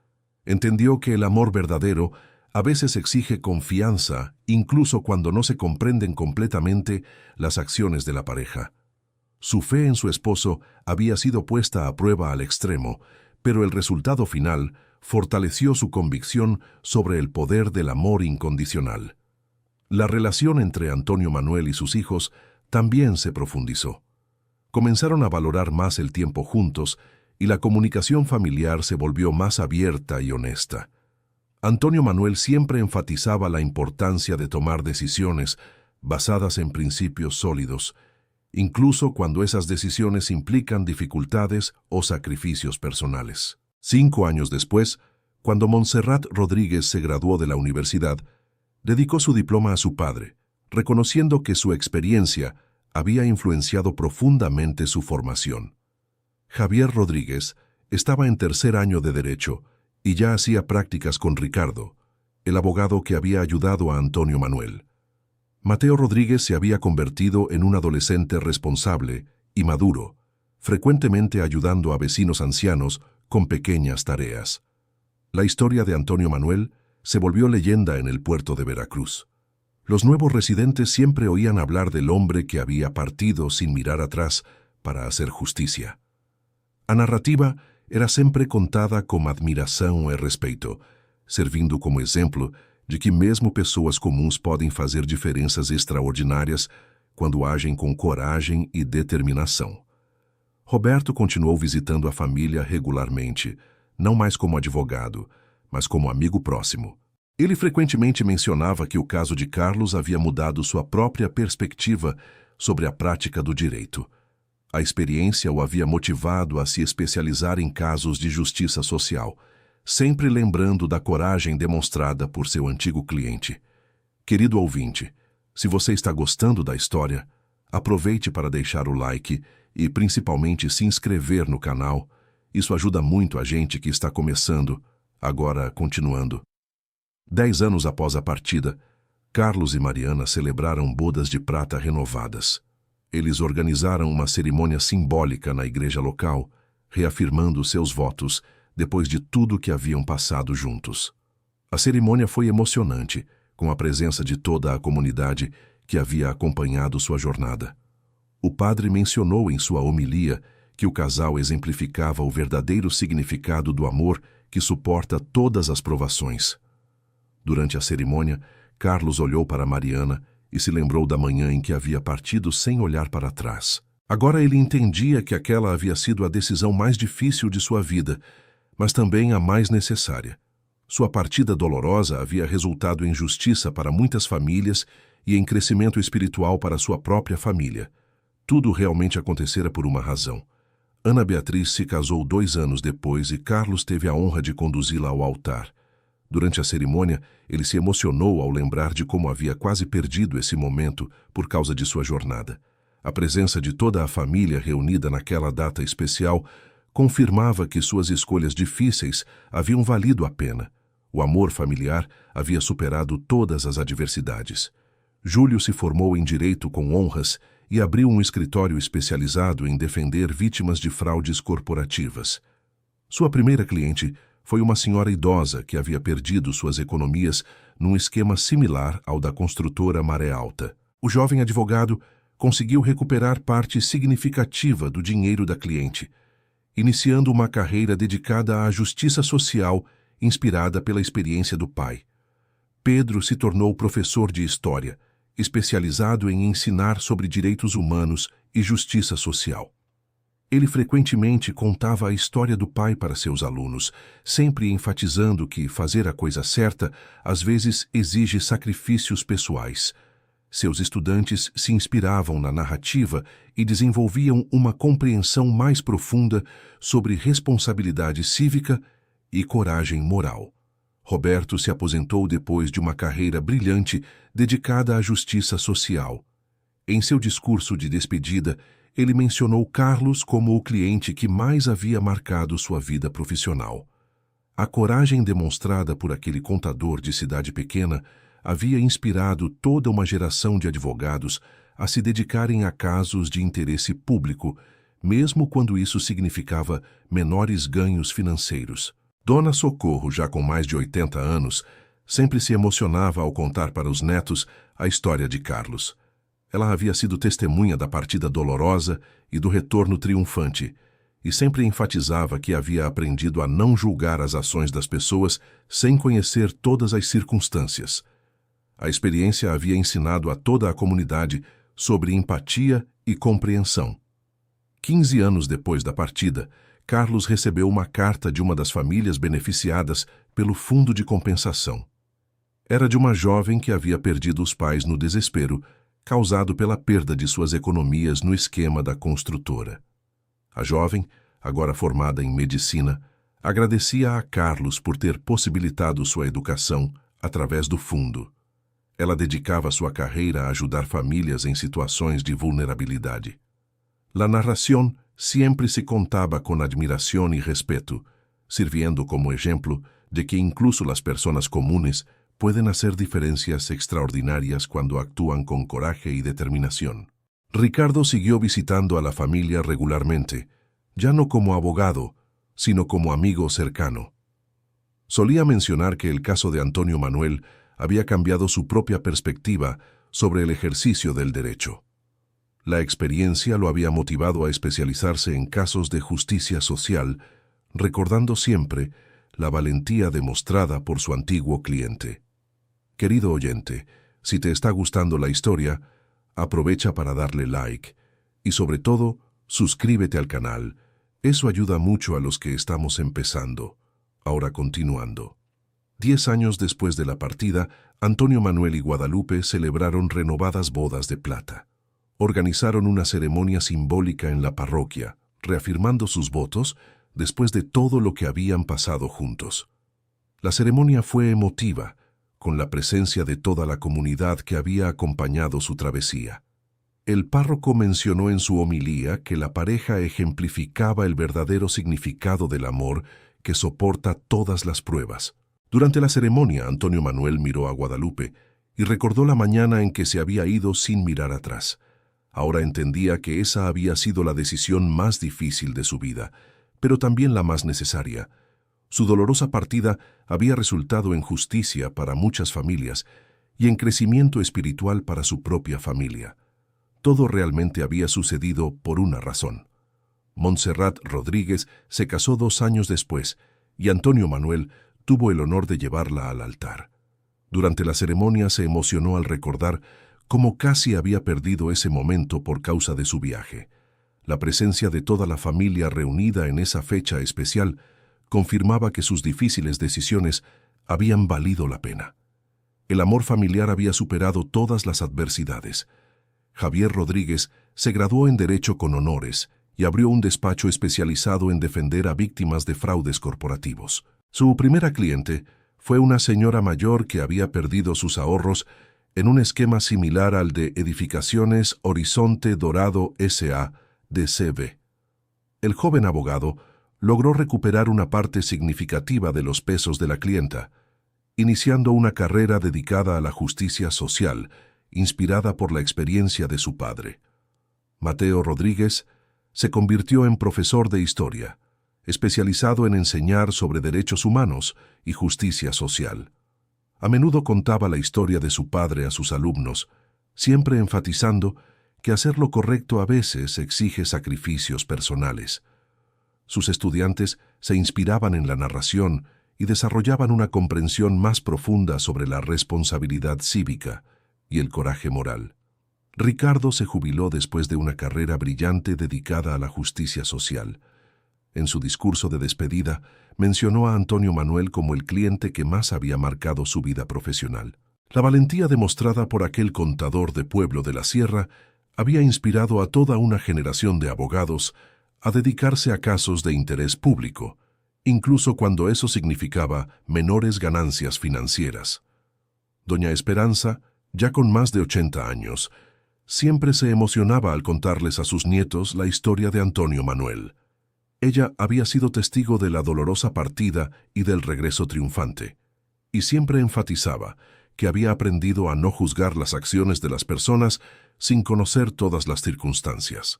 Entendió que el amor verdadero a veces exige confianza, incluso cuando no se comprenden completamente las acciones de la pareja. Su fe en su esposo había sido puesta a prueba al extremo, pero el resultado final fortaleció su convicción sobre el poder del amor incondicional. La relación entre Antonio Manuel y sus hijos también se profundizó. Comenzaron a valorar más el tiempo juntos y la comunicación familiar se volvió más abierta y honesta. Antonio Manuel siempre enfatizaba la importancia de tomar decisiones basadas en principios sólidos, incluso cuando esas decisiones implican dificultades o sacrificios personales. 5 años después, cuando Montserrat Rodríguez se graduó de la universidad, dedicó su diploma a su padre, reconociendo que su experiencia había influenciado profundamente su formación. Javier Rodríguez estaba en 3er año de Derecho y ya hacía prácticas con Ricardo, el abogado que había ayudado a Antonio Manuel. Mateo Rodríguez se había convertido en un adolescente responsable y maduro, frecuentemente ayudando a vecinos ancianos con pequeñas tareas. La historia de Antonio Manuel se volvió leyenda en el puerto de Veracruz. Los nuevos residentes siempre oían hablar del hombre que había partido sin mirar atrás para hacer justicia. A narrativa era sempre contada com admiração e respeito, servindo como exemplo de que mesmo pessoas comuns podem fazer diferenças extraordinárias quando agem com coragem e determinação. Roberto continuou visitando a família regularmente, não mais como advogado, mas como amigo próximo. Ele frequentemente mencionava que o caso de Carlos havia mudado sua própria perspectiva sobre a prática do direito. A experiência o havia motivado a se especializar em casos de justiça social, sempre lembrando da coragem demonstrada por seu antigo cliente. Querido ouvinte, se você está gostando da história, aproveite para deixar o like e principalmente se inscrever no canal. Isso ajuda muito a gente que está começando, agora continuando. 10 anos após a partida, Carlos e Mariana celebraram bodas de prata renovadas. Eles organizaram uma cerimônia simbólica na igreja local, reafirmando seus votos depois de tudo que haviam passado juntos. A cerimônia foi emocionante, com a presença de toda a comunidade que havia acompanhado sua jornada. O padre mencionou em sua homilia que o casal exemplificava o verdadeiro significado do amor que suporta todas as provações. Durante a cerimônia, Carlos olhou para Mariana e se lembrou da manhã em que havia partido sem olhar para trás. Agora ele entendia que aquela havia sido a decisão mais difícil de sua vida, mas também a mais necessária. Sua partida dolorosa havia resultado em justiça para muitas famílias e em crescimento espiritual para sua própria família. Tudo realmente acontecera por uma razão. Ana Beatriz se casou 2 anos depois e Carlos teve a honra de conduzi-la ao altar. Durante a cerimônia, ele se emocionou ao lembrar de como havia quase perdido esse momento por causa de sua jornada. A presença de toda a família reunida naquela data especial confirmava que suas escolhas difíceis haviam valido a pena. O amor familiar havia superado todas as adversidades. Júlio se formou em Direito com honras e abriu um escritório especializado em defender vítimas de fraudes corporativas. Sua primeira cliente foi uma senhora idosa que havia perdido suas economias num esquema similar ao da construtora Maré Alta. O jovem advogado conseguiu recuperar parte significativa do dinheiro da cliente, iniciando uma carreira dedicada à justiça social inspirada pela experiência do pai. Pedro se tornou professor de história, especializado em ensinar sobre direitos humanos e justiça social. Ele frequentemente contava a história do pai para seus alunos, sempre enfatizando que fazer a coisa certa às vezes exige sacrifícios pessoais. Seus estudantes se inspiravam na narrativa e desenvolviam uma compreensão mais profunda sobre responsabilidade cívica e coragem moral. Roberto se aposentou depois de uma carreira brilhante dedicada à justiça social. Em seu discurso de despedida, ele mencionou Carlos como o cliente que mais havia marcado sua vida profissional. A coragem demonstrada por aquele contador de cidade pequena havia inspirado toda uma geração de advogados a se dedicarem a casos de interesse público, mesmo quando isso significava menores ganhos financeiros. Dona Socorro, já com mais de 80 anos, sempre se emocionava ao contar para os netos a história de Carlos. Ela havia sido testemunha da partida dolorosa e do retorno triunfante, e sempre enfatizava que havia aprendido a não julgar as ações das pessoas sem conhecer todas as circunstâncias. A experiência havia ensinado a toda a comunidade sobre empatia e compreensão. 15 anos depois da partida, Carlos recebeu uma carta de uma das famílias beneficiadas pelo Fundo de Compensação. Era de uma jovem que havia perdido os pais no desespero, causado pela perda de suas economias no esquema da construtora. A jovem, agora formada em medicina, agradecia a Carlos por ter possibilitado sua educação através do fundo. Ela dedicava sua carreira a ajudar famílias em situações de vulnerabilidade. La narración siempre se contaba con admiración y respeto, sirviendo como ejemplo de que incluso las personas comunes pueden hacer diferencias extraordinarias cuando actúan con coraje y determinación. Ricardo siguió visitando a la familia regularmente, ya no como abogado, sino como amigo cercano. Solía mencionar que el caso de Antonio Manuel había cambiado su propia perspectiva sobre el ejercicio del derecho. La experiencia lo había motivado a especializarse en casos de justicia social, recordando siempre la valentía demostrada por su antiguo cliente. Querido oyente, si te está gustando la historia, aprovecha para darle like y sobre todo, suscríbete al canal. Eso ayuda mucho a los que estamos empezando. Ahora continuando. 10 años después de la partida, Antonio Manuel y Guadalupe celebraron renovadas bodas de plata. Organizaron una ceremonia simbólica en la parroquia, reafirmando sus votos después de todo lo que habían pasado juntos. La ceremonia fue emotiva, con la presencia de toda la comunidad que había acompañado su travesía. El párroco mencionó en su homilía que la pareja ejemplificaba el verdadero significado del amor que soporta todas las pruebas. Durante la ceremonia, Antonio Manuel miró a Guadalupe y recordó la mañana en que se había ido sin mirar atrás. Ahora entendía que esa había sido la decisión más difícil de su vida, pero también la más necesaria. Su dolorosa partida había resultado en justicia para muchas familias y en crecimiento espiritual para su propia familia. Todo realmente había sucedido por una razón. Montserrat Rodríguez se casó 2 años después y Antonio Manuel tuvo el honor de llevarla al altar. Durante la ceremonia se emocionó al recordar cómo casi había perdido ese momento por causa de su viaje. La presencia de toda la familia reunida en esa fecha especial confirmaba que sus difíciles decisiones habían valido la pena. El amor familiar había superado todas las adversidades. Javier Rodríguez se graduó en Derecho con honores y abrió un despacho especializado en defender a víctimas de fraudes corporativos. Su primera cliente Fue una señora mayor que había perdido sus ahorros en un esquema similar al de Edificaciones Horizonte Dorado S.A. de CB. El joven abogado logró recuperar una parte significativa de los pesos de la clienta, iniciando una carrera dedicada a la justicia social, inspirada por la experiencia de su padre. Mateo Rodríguez se convirtió en profesor de historia, especializado en enseñar sobre derechos humanos y justicia social. A menudo contaba la historia de su padre a sus alumnos, siempre enfatizando que hacer lo correcto a veces exige sacrificios personales. Sus estudiantes se inspiraban en la narración y desarrollaban una comprensión más profunda sobre la responsabilidad cívica y el coraje moral. Ricardo se jubiló después de una carrera brillante dedicada a la justicia social. En su discurso de despedida, mencionó a Antonio Manuel como el cliente que más había marcado su vida profesional. La valentía demostrada por aquel contador de pueblo de la sierra había inspirado a toda una generación de abogados a dedicarse a casos de interés público, incluso cuando eso significaba menores ganancias financieras. Doña Esperanza, ya con más de 80 años, siempre se emocionaba al contarles a sus nietos la historia de Antonio Manuel. Ella había sido testigo de la dolorosa partida y del regreso triunfante, y siempre enfatizaba que había aprendido a no juzgar las acciones de las personas sin conocer todas las circunstancias.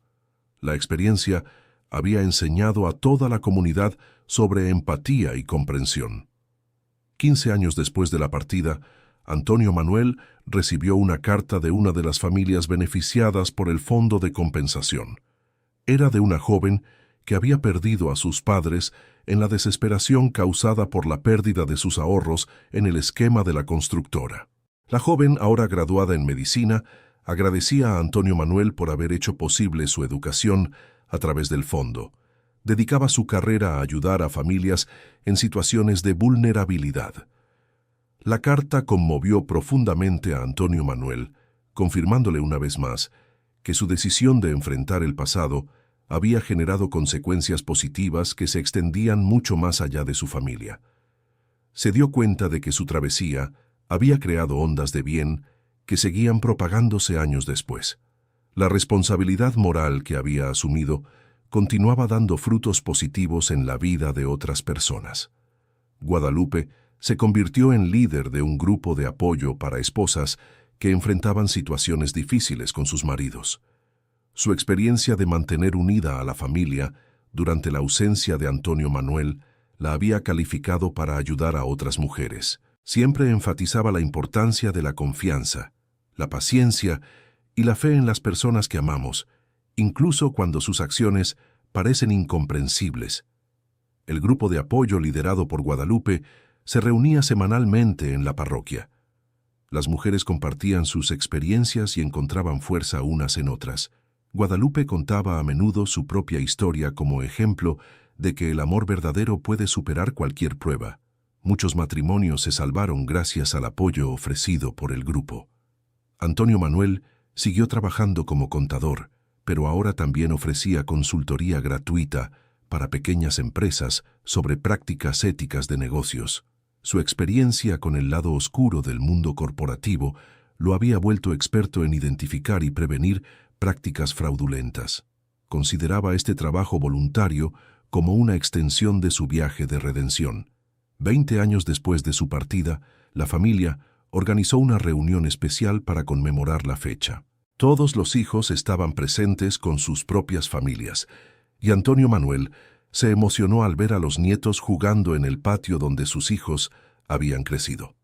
La experiencia había enseñado a toda la comunidad sobre empatía y comprensión. 15 años después de la partida, Antonio Manuel recibió una carta de una de las familias beneficiadas por el Fondo de Compensación. Era de una joven que había perdido a sus padres en la desesperación causada por la pérdida de sus ahorros en el esquema de la constructora. La joven, ahora graduada en medicina, agradecía a Antonio Manuel por haber hecho posible su educación a través del fondo. Dedicaba su carrera a ayudar a familias en situaciones de vulnerabilidad. La carta conmovió profundamente a Antonio Manuel, confirmándole una vez más que su decisión de enfrentar el pasado había generado consecuencias positivas que se extendían mucho más allá de su familia. Se dio cuenta de que su travesía había creado ondas de bien que seguían propagándose años después. La responsabilidad moral que había asumido continuaba dando frutos positivos en la vida de otras personas. Guadalupe se convirtió en líder de un grupo de apoyo para esposas que enfrentaban situaciones difíciles con sus maridos. Su experiencia de mantener unida a la familia durante la ausencia de Antonio Manuel la había calificado para ayudar a otras mujeres. Siempre enfatizaba la importancia de la confianza, la paciencia y la fe en las personas que amamos, incluso cuando sus acciones parecen incomprensibles. El grupo de apoyo liderado por Guadalupe se reunía semanalmente en la parroquia. Las mujeres compartían sus experiencias y encontraban fuerza unas en otras. Guadalupe contaba a menudo su propia historia como ejemplo de que el amor verdadero puede superar cualquier prueba. Muchos matrimonios se salvaron gracias al apoyo ofrecido por el grupo. Antonio Manuel siguió trabajando como contador, pero ahora también ofrecía consultoría gratuita para pequeñas empresas sobre prácticas éticas de negocios. Su experiencia con el lado oscuro del mundo corporativo lo había vuelto experto en identificar y prevenir prácticas fraudulentas. Consideraba este trabajo voluntario como una extensión de su viaje de redención. 20 años después de su partida, la familia organizó una reunión especial para conmemorar la fecha. Todos los hijos estaban presentes con sus propias familias, y Antonio Manuel se emocionó al ver a los nietos jugando en el patio donde sus hijos habían crecido.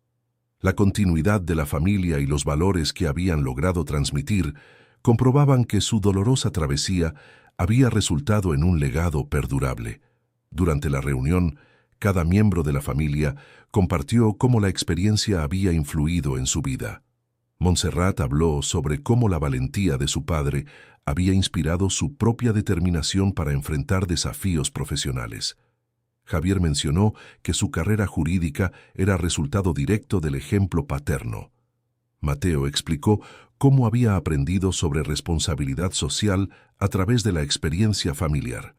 La continuidad de la familia y los valores que habían logrado transmitir comprobaban que su dolorosa travesía había resultado en un legado perdurable. Durante la reunión, cada miembro de la familia compartió cómo la experiencia había influido en su vida. Montserrat habló sobre cómo la valentía de su padre había inspirado su propia determinación para enfrentar desafíos profesionales. Javier mencionó que su carrera jurídica era resultado directo del ejemplo paterno. Mateo explicó cómo había aprendido sobre responsabilidad social a través de la experiencia familiar.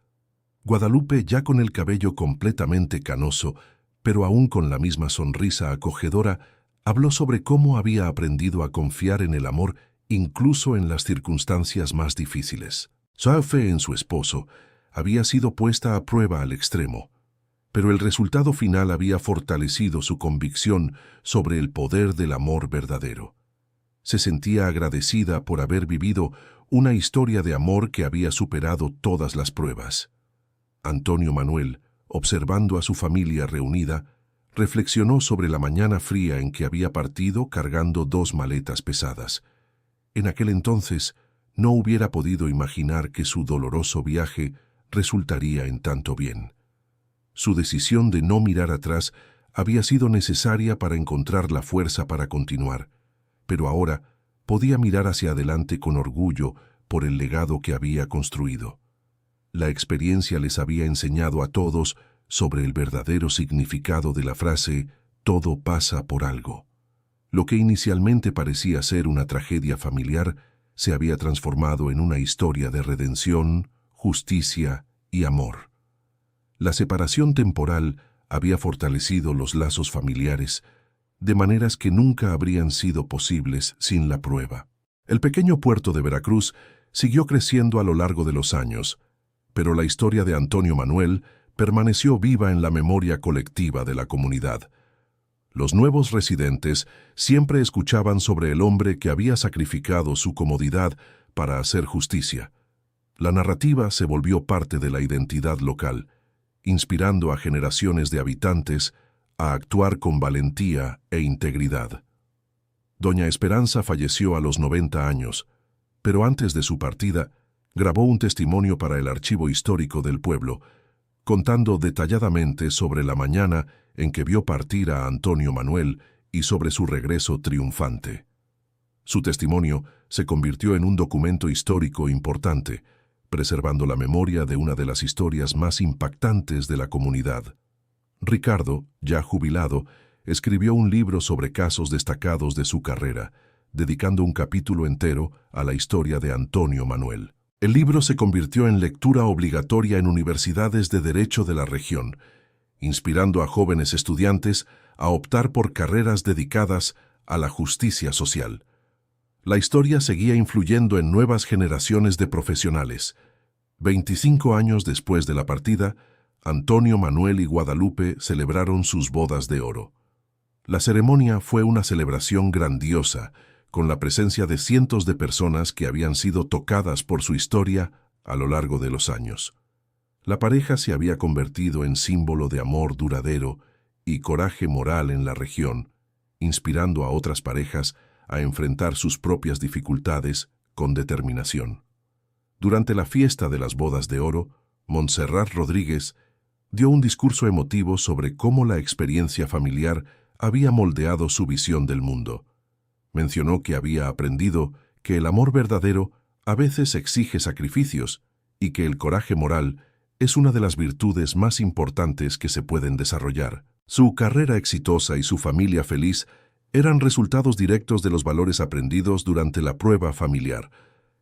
Guadalupe, ya con el cabello completamente canoso, pero aún con la misma sonrisa acogedora, habló sobre cómo había aprendido a confiar en el amor incluso en las circunstancias más difíciles. Su fe en su esposo había sido puesta a prueba al extremo, pero el resultado final había fortalecido su convicción sobre el poder del amor verdadero. Se sentía agradecida por haber vivido una historia de amor que había superado todas las pruebas. Antonio Manuel, observando a su familia reunida, reflexionó sobre la mañana fría en que había partido cargando 2 maletas pesadas. En aquel entonces no hubiera podido imaginar que su doloroso viaje resultaría en tanto bien. Su decisión de no mirar atrás había sido necesaria para encontrar la fuerza para continuar, pero ahora podía mirar hacia adelante con orgullo por el legado que había construido. La experiencia les había enseñado a todos sobre el verdadero significado de la frase «todo pasa por algo». Lo que inicialmente parecía ser una tragedia familiar se había transformado en una historia de redención, justicia y amor. La separación temporal había fortalecido los lazos familiares de maneras que nunca habrían sido posibles sin la prueba. El pequeño puerto de Veracruz siguió creciendo a lo largo de los años, pero la historia de Antonio Manuel permaneció viva en la memoria colectiva de la comunidad. Los nuevos residentes siempre escuchaban sobre el hombre que había sacrificado su comodidad para hacer justicia. La narrativa se volvió parte de la identidad local, inspirando a generaciones de habitantes a actuar con valentía e integridad. Doña Esperanza falleció a los 90 años, pero antes de su partida, grabó un testimonio para el archivo histórico del pueblo, contando detalladamente sobre la mañana en que vio partir a Antonio Manuel y sobre su regreso triunfante. Su testimonio se convirtió en un documento histórico importante, preservando la memoria de una de las historias más impactantes de la comunidad. Ricardo, ya jubilado, escribió un libro sobre casos destacados de su carrera, dedicando un capítulo entero a la historia de Antonio Manuel. El libro se convirtió en lectura obligatoria en universidades de derecho de la región, inspirando a jóvenes estudiantes a optar por carreras dedicadas a la justicia social. La historia seguía influyendo en nuevas generaciones de profesionales. 25 años después de la partida, Antonio Manuel y Guadalupe celebraron sus bodas de oro. La ceremonia fue una celebración grandiosa, con la presencia de cientos de personas que habían sido tocadas por su historia a lo largo de los años. La pareja se había convertido en símbolo de amor duradero y coraje moral en la región, inspirando a otras parejas a enfrentar sus propias dificultades con determinación. Durante la fiesta de las bodas de oro, Montserrat Rodríguez dio un discurso emotivo sobre cómo la experiencia familiar había moldeado su visión del mundo. Mencionó que había aprendido que el amor verdadero a veces exige sacrificios y que el coraje moral es una de las virtudes más importantes que se pueden desarrollar. Su carrera exitosa y su familia feliz eran resultados directos de los valores aprendidos durante la prueba familiar.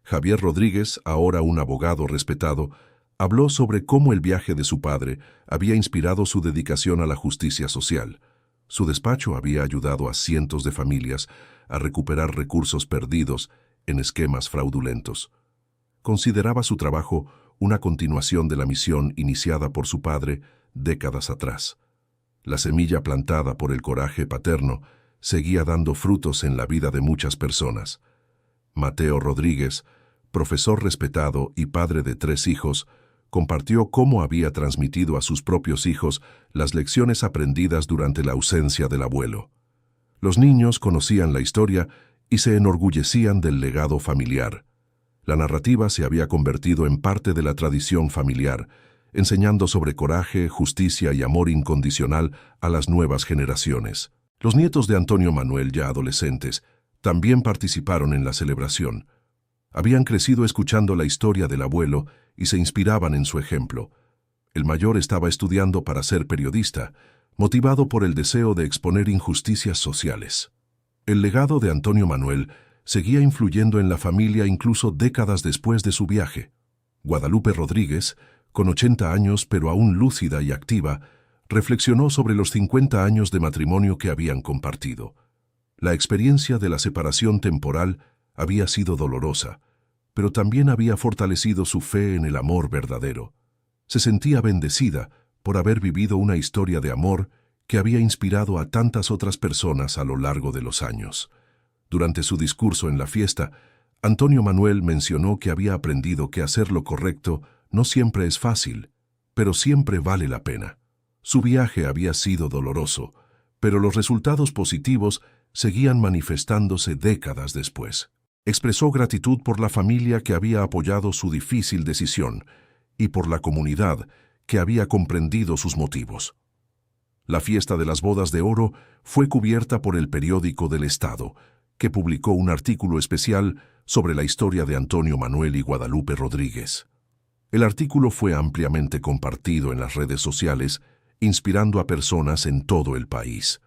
Javier Rodríguez, ahora un abogado respetado, habló sobre cómo el viaje de su padre había inspirado su dedicación a la justicia social. Su despacho había ayudado a cientos de familias a recuperar recursos perdidos en esquemas fraudulentos. Consideraba su trabajo una continuación de la misión iniciada por su padre décadas atrás. La semilla plantada por el coraje paterno seguía dando frutos en la vida de muchas personas. Mateo Rodríguez, profesor respetado y padre de 3 hijos, compartió cómo había transmitido a sus propios hijos las lecciones aprendidas durante la ausencia del abuelo. Los niños conocían la historia y se enorgullecían del legado familiar. La narrativa se había convertido en parte de la tradición familiar, enseñando sobre coraje, justicia y amor incondicional a las nuevas generaciones. Los nietos de Antonio Manuel, ya adolescentes, también participaron en la celebración. Habían crecido escuchando la historia del abuelo y se inspiraban en su ejemplo. El mayor estaba estudiando para ser periodista, motivado por el deseo de exponer injusticias sociales. El legado de Antonio Manuel seguía influyendo en la familia incluso décadas después de su viaje. Guadalupe Rodríguez, con 80 años pero aún lúcida y activa, reflexionó sobre los 50 años de matrimonio que habían compartido. La experiencia de la separación temporal había sido dolorosa, pero también había fortalecido su fe en el amor verdadero. Se sentía bendecida por haber vivido una historia de amor que había inspirado a tantas otras personas a lo largo de los años. Durante su discurso en la fiesta, Antonio Manuel mencionó que había aprendido que hacer lo correcto no siempre es fácil, pero siempre vale la pena. Su viaje había sido doloroso, pero los resultados positivos seguían manifestándose décadas después. Expresó gratitud por la familia que había apoyado su difícil decisión y por la comunidad que había comprendido sus motivos. La fiesta de las bodas de oro fue cubierta por el periódico del Estado, que publicó un artículo especial sobre la historia de Antonio Manuel y Guadalupe Rodríguez. El artículo fue ampliamente compartido en las redes sociales, inspirando a personas en todo el país.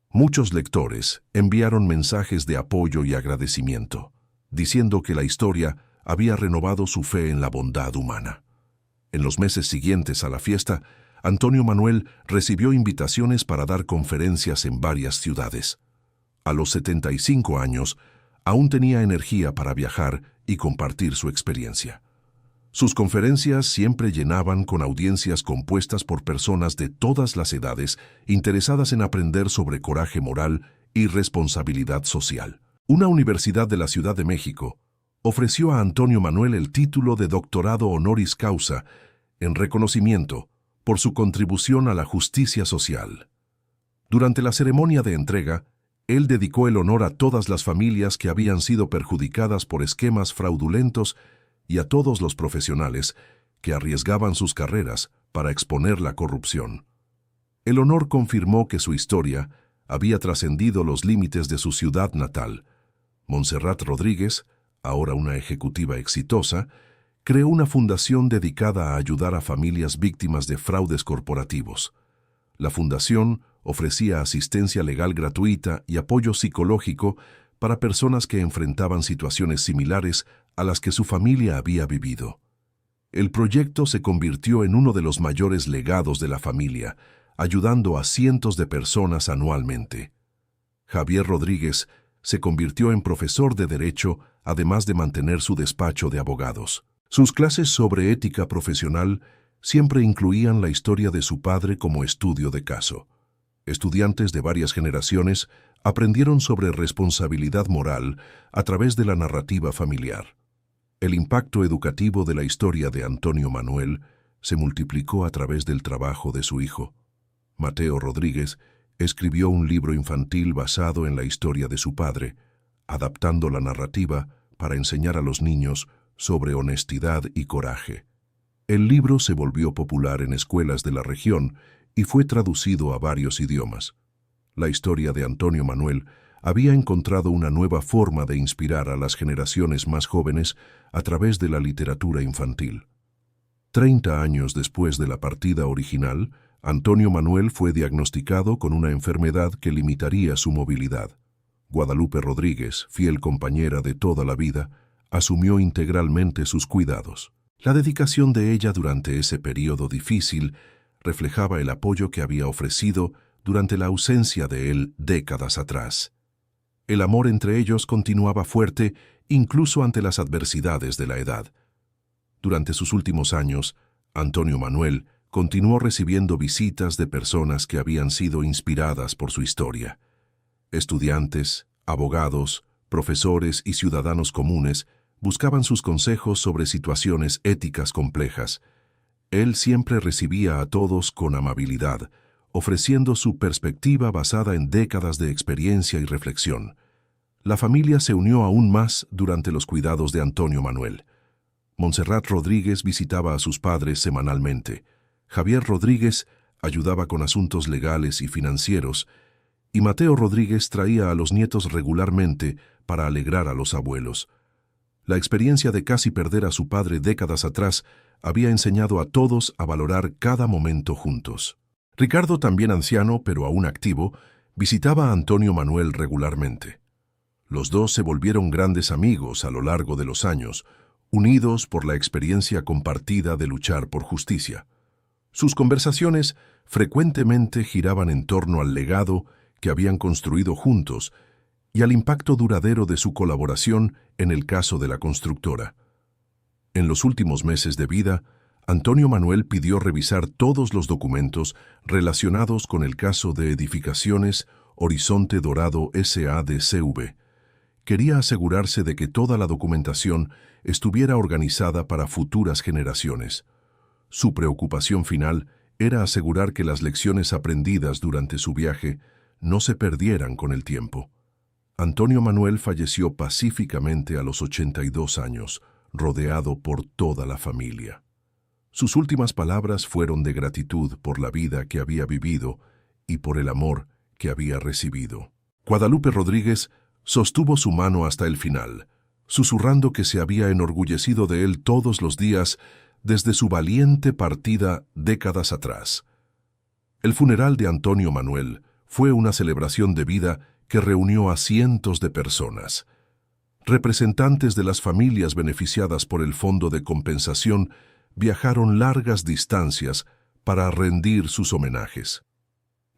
Muchos lectores enviaron mensajes de apoyo y agradecimiento, diciendo que la historia había renovado su fe en la bondad humana. En los meses siguientes a la fiesta, Antonio Manuel recibió invitaciones para dar conferencias en varias ciudades. A los 75 años, aún tenía energía para viajar y compartir su experiencia. Sus conferencias siempre llenaban con audiencias compuestas por personas de todas las edades interesadas en aprender sobre coraje moral y responsabilidad social. Una universidad de la Ciudad de México ofreció a Antonio Manuel el título de doctorado honoris causa en reconocimiento por su contribución a la justicia social. Durante la ceremonia de entrega, él dedicó el honor a todas las familias que habían sido perjudicadas por esquemas fraudulentos y a todos los profesionales que arriesgaban sus carreras para exponer la corrupción. El honor confirmó que su historia había trascendido los límites de su ciudad natal. Montserrat Rodríguez, ahora una ejecutiva exitosa, creó una fundación dedicada a ayudar a familias víctimas de fraudes corporativos. La fundación ofrecía asistencia legal gratuita y apoyo psicológico para personas que enfrentaban situaciones similares a las que su familia había vivido. El proyecto se convirtió en uno de los mayores legados de la familia, ayudando a cientos de personas anualmente. Javier Rodríguez se convirtió en profesor de Derecho, además de mantener su despacho de abogados. Sus clases sobre ética profesional siempre incluían la historia de su padre como estudio de caso. Estudiantes de varias generaciones aprendieron sobre responsabilidad moral a través de la narrativa familiar. El impacto educativo de la historia de Antonio Manuel se multiplicó a través del trabajo de su hijo. Mateo Rodríguez escribió un libro infantil basado en la historia de su padre, adaptando la narrativa para enseñar a los niños sobre honestidad y coraje. El libro se volvió popular en escuelas de la región y fue traducido a varios idiomas. La historia de Antonio Manuel había encontrado una nueva forma de inspirar a las generaciones más jóvenes a través de la literatura infantil. 30 años después de la partida original, Antonio Manuel fue diagnosticado con una enfermedad que limitaría su movilidad. Guadalupe Rodríguez, fiel compañera de toda la vida, asumió integralmente sus cuidados. La dedicación de ella durante ese periodo difícil reflejaba el apoyo que había ofrecido durante la ausencia de él décadas atrás. El amor entre ellos continuaba fuerte incluso ante las adversidades de la edad. Durante sus últimos años, Antonio Manuel continuó recibiendo visitas de personas que habían sido inspiradas por su historia. Estudiantes, abogados, profesores y ciudadanos comunes buscaban sus consejos sobre situaciones éticas complejas. Él siempre recibía a todos con amabilidad, ofreciendo su perspectiva basada en décadas de experiencia y reflexión. La familia se unió aún más durante los cuidados de Antonio Manuel. Montserrat Rodríguez visitaba a sus padres semanalmente. Javier Rodríguez ayudaba con asuntos legales y financieros, y Mateo Rodríguez traía a los nietos regularmente para alegrar a los abuelos. La experiencia de casi perder a su padre décadas atrás había enseñado a todos a valorar cada momento juntos. Ricardo, también anciano pero aún activo, visitaba a Antonio Manuel regularmente. Los dos se volvieron grandes amigos a lo largo de los años, unidos por la experiencia compartida de luchar por justicia. Sus conversaciones frecuentemente giraban en torno al legado que habían construido juntos y al impacto duradero de su colaboración en el caso de la constructora. En los últimos meses de vida, Antonio Manuel pidió revisar todos los documentos relacionados con el caso de Edificaciones Horizonte Dorado S.A.D.C.V. Quería asegurarse de que toda la documentación estuviera organizada para futuras generaciones. Su preocupación final era asegurar que las lecciones aprendidas durante su viaje no se perdieran con el tiempo. Antonio Manuel falleció pacíficamente a los 82 años, rodeado por toda la familia. Sus últimas palabras fueron de gratitud por la vida que había vivido y por el amor que había recibido. Guadalupe Rodríguez sostuvo su mano hasta el final, susurrando que se había enorgullecido de él todos los días desde su valiente partida décadas atrás. El funeral de Antonio Manuel fue una celebración de vida que reunió a cientos de personas. Representantes de las familias beneficiadas por el Fondo de Compensación viajaron largas distancias para rendir sus homenajes.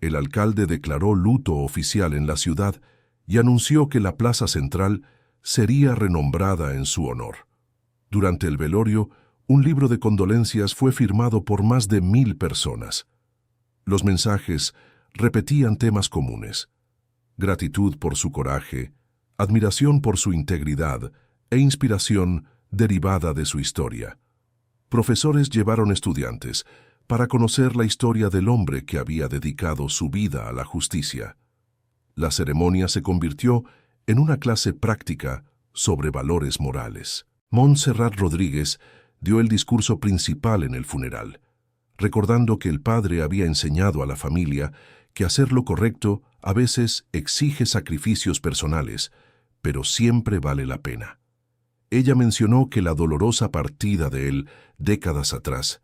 El alcalde declaró luto oficial en la ciudad y anunció que la plaza central sería renombrada en su honor. Durante el velorio, un libro de condolencias fue firmado por más de 1000 personas. Los mensajes repetían temas comunes: gratitud por su coraje, admiración por su integridad e inspiración derivada de su historia. Profesores llevaron estudiantes para conocer la historia del hombre que había dedicado su vida a la justicia. La ceremonia se convirtió en una clase práctica sobre valores morales. Montserrat Rodríguez dio el discurso principal en el funeral, recordando que el padre había enseñado a la familia que hacer lo correcto a veces exige sacrificios personales, pero siempre vale la pena. Ella mencionó que la dolorosa partida de él, décadas atrás,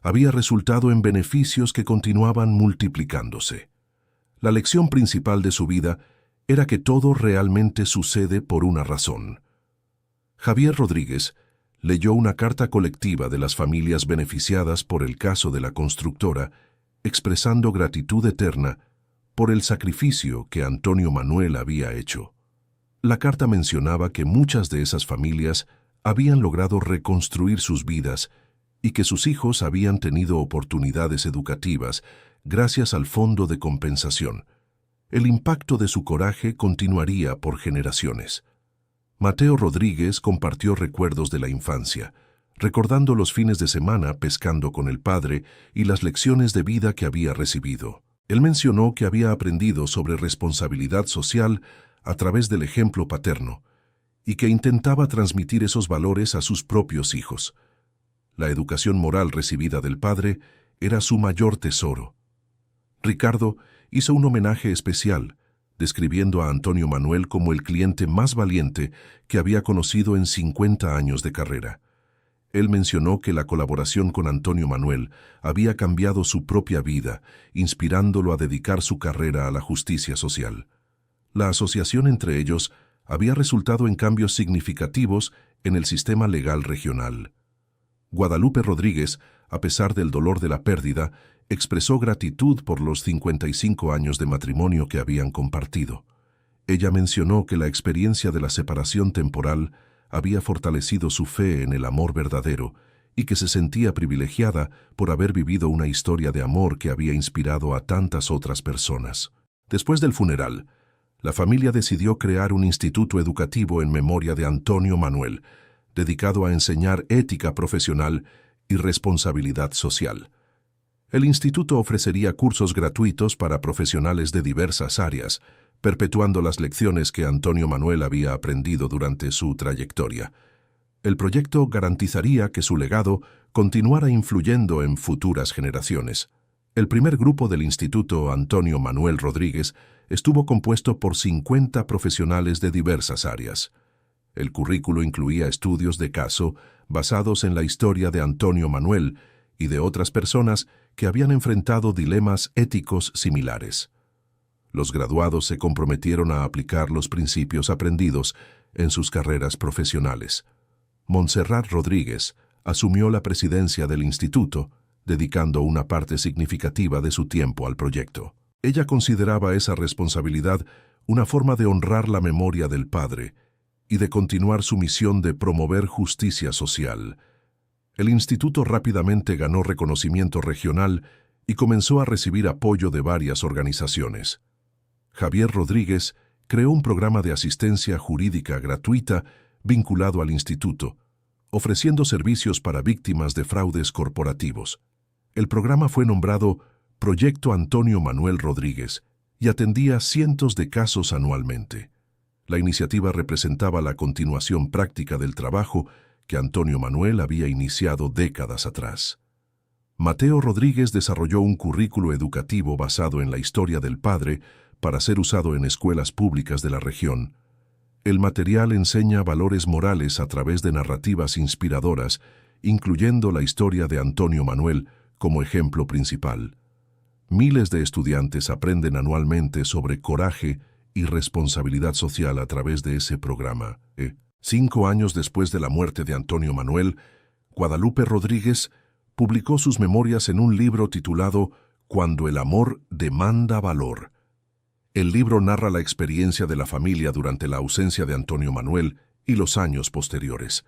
había resultado en beneficios que continuaban multiplicándose. La lección principal de su vida era que todo realmente sucede por una razón. Javier Rodríguez leyó una carta colectiva de las familias beneficiadas por el caso de la constructora, expresando gratitud eterna por el sacrificio que Antonio Manuel había hecho. La carta mencionaba que muchas de esas familias habían logrado reconstruir sus vidas y que sus hijos habían tenido oportunidades educativas gracias al Fondo de Compensación. El impacto de su coraje continuaría por generaciones. Mateo Rodríguez compartió recuerdos de la infancia, recordando los fines de semana pescando con el padre y las lecciones de vida que había recibido. Él mencionó que había aprendido sobre responsabilidad social a través del ejemplo paterno y que intentaba transmitir esos valores a sus propios hijos. La educación moral recibida del padre era su mayor tesoro. Ricardo hizo un homenaje especial, describiendo a Antonio Manuel como el cliente más valiente que había conocido en 50 años de carrera. Él mencionó que la colaboración con Antonio Manuel había cambiado su propia vida, inspirándolo a dedicar su carrera a la justicia social. La asociación entre ellos había resultado en cambios significativos en el sistema legal regional. Guadalupe Rodríguez, a pesar del dolor de la pérdida, expresó gratitud por los 55 años de matrimonio que habían compartido. Ella mencionó que la experiencia de la separación temporal había fortalecido su fe en el amor verdadero y que se sentía privilegiada por haber vivido una historia de amor que había inspirado a tantas otras personas. Después del funeral, la familia decidió crear un instituto educativo en memoria de Antonio Manuel, dedicado a enseñar ética profesional y responsabilidad social. El instituto ofrecería cursos gratuitos para profesionales de diversas áreas, perpetuando las lecciones que Antonio Manuel había aprendido durante su trayectoria. El proyecto garantizaría que su legado continuara influyendo en futuras generaciones. El primer grupo del Instituto Antonio Manuel Rodríguez estuvo compuesto por 50 profesionales de diversas áreas. El currículo incluía estudios de caso basados en la historia de Antonio Manuel y de otras personas que habían enfrentado dilemas éticos similares. Los graduados se comprometieron a aplicar los principios aprendidos en sus carreras profesionales. Montserrat Rodríguez asumió la presidencia del instituto, dedicando una parte significativa de su tiempo al proyecto. Ella consideraba esa responsabilidad una forma de honrar la memoria del padre y de continuar su misión de promover justicia social. El instituto rápidamente ganó reconocimiento regional y comenzó a recibir apoyo de varias organizaciones. Javier Rodríguez creó un programa de asistencia jurídica gratuita vinculado al instituto, ofreciendo servicios para víctimas de fraudes corporativos. El programa fue nombrado Proyecto Antonio Manuel Rodríguez y atendía cientos de casos anualmente. La iniciativa representaba la continuación práctica del trabajo que Antonio Manuel había iniciado décadas atrás. Mateo Rodríguez desarrolló un currículo educativo basado en la historia del padre para ser usado en escuelas públicas de la región. El material enseña valores morales a través de narrativas inspiradoras, incluyendo la historia de Antonio Manuel como ejemplo principal. Miles de estudiantes aprenden anualmente sobre coraje y responsabilidad social a través de ese programa. 5 años después de la muerte de Antonio Manuel, Guadalupe Rodríguez publicó sus memorias en un libro titulado Cuando el amor demanda valor. El libro narra la experiencia de la familia durante la ausencia de Antonio Manuel y los años posteriores.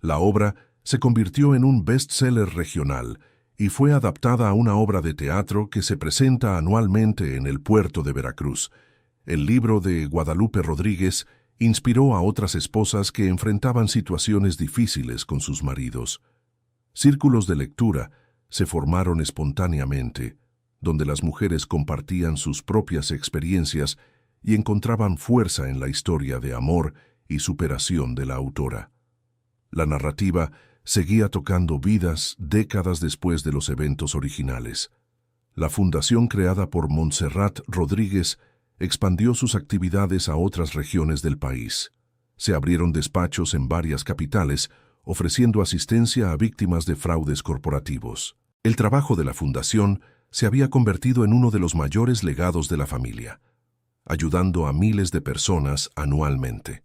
La obra se convirtió en un bestseller regional y fue adaptada a una obra de teatro que se presenta anualmente en el puerto de Veracruz. El libro de Guadalupe Rodríguez inspiró a otras esposas que enfrentaban situaciones difíciles con sus maridos. Círculos de lectura se formaron espontáneamente, donde las mujeres compartían sus propias experiencias y encontraban fuerza en la historia de amor y superación de la autora. La narrativa seguía tocando vidas décadas después de los eventos originales. La fundación creada por Montserrat Rodríguez expandió sus actividades a otras regiones del país. Se abrieron despachos en varias capitales, ofreciendo asistencia a víctimas de fraudes corporativos. El trabajo de la fundación se había convertido en uno de los mayores legados de la familia, ayudando a miles de personas anualmente.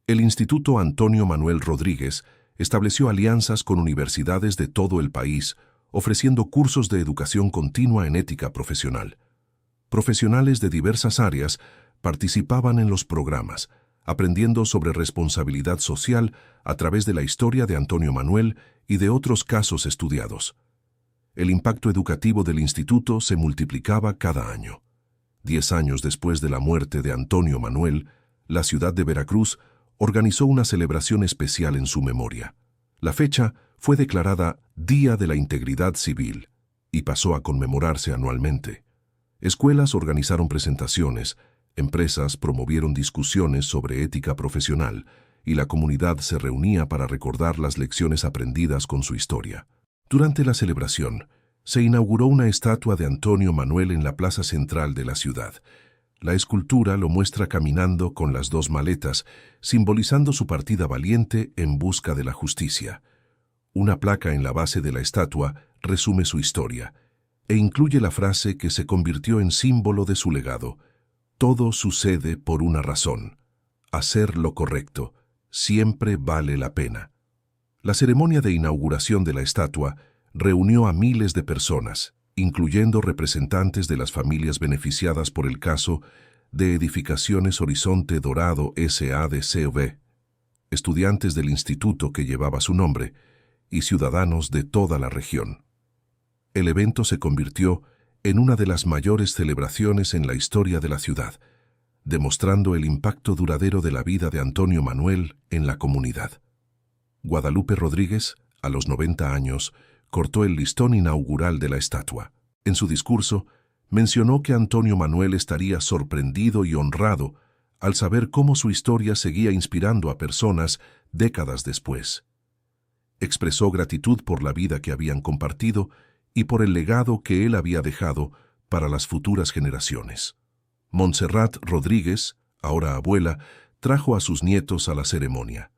El Instituto Antonio Manuel Rodríguez estableció alianzas con universidades de todo el país, ofreciendo cursos de educación continua en ética profesional. Profesionales de diversas áreas participaban en los programas, aprendiendo sobre responsabilidad social a través de la historia de Antonio Manuel y de otros casos estudiados. El impacto educativo del instituto se multiplicaba cada año. 10 años después de la muerte de Antonio Manuel, la ciudad de Veracruz organizó una celebración especial en su memoria. La fecha fue declarada Día de la Integridad Civil y pasó a conmemorarse anualmente. Escuelas organizaron presentaciones, empresas promovieron discusiones sobre ética profesional y la comunidad se reunía para recordar las lecciones aprendidas con su historia. Durante la celebración, se inauguró una estatua de Antonio Manuel en la plaza central de la ciudad. La escultura lo muestra caminando con las 2 maletas, simbolizando su partida valiente en busca de la justicia. Una placa en la base de la estatua resume su historia e incluye la frase que se convirtió en símbolo de su legado: todo sucede por una razón. Hacer lo correcto siempre vale la pena. La ceremonia de inauguración de la estatua reunió a miles de personas, incluyendo representantes de las familias beneficiadas por el caso de Edificaciones Horizonte Dorado S.A.D.C.V., estudiantes del instituto que llevaba su nombre y ciudadanos de toda la región. El evento se convirtió en una de las mayores celebraciones en la historia de la ciudad, demostrando el impacto duradero de la vida de Antonio Manuel en la comunidad. Guadalupe Rodríguez, a los 90 años, cortó el listón inaugural de la estatua. En su discurso, mencionó que Antonio Manuel estaría sorprendido y honrado al saber cómo su historia seguía inspirando a personas décadas después. Expresó gratitud por la vida que habían compartido y por el legado que él había dejado para las futuras generaciones. Montserrat Rodríguez, ahora abuela, trajo a sus nietos a la ceremonia.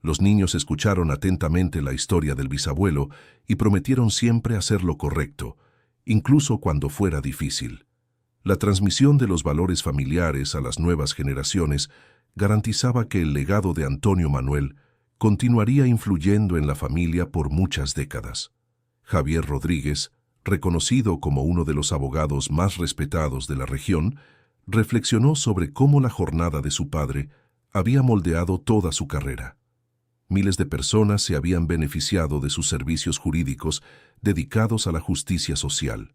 Los niños escucharon atentamente la historia del bisabuelo y prometieron siempre hacer lo correcto, incluso cuando fuera difícil. La transmisión de los valores familiares a las nuevas generaciones garantizaba que el legado de Antonio Manuel continuaría influyendo en la familia por muchas décadas. Javier Rodríguez, reconocido como uno de los abogados más respetados de la región, reflexionó sobre cómo la jornada de su padre había moldeado toda su carrera. Miles de personas se habían beneficiado de sus servicios jurídicos dedicados a la justicia social.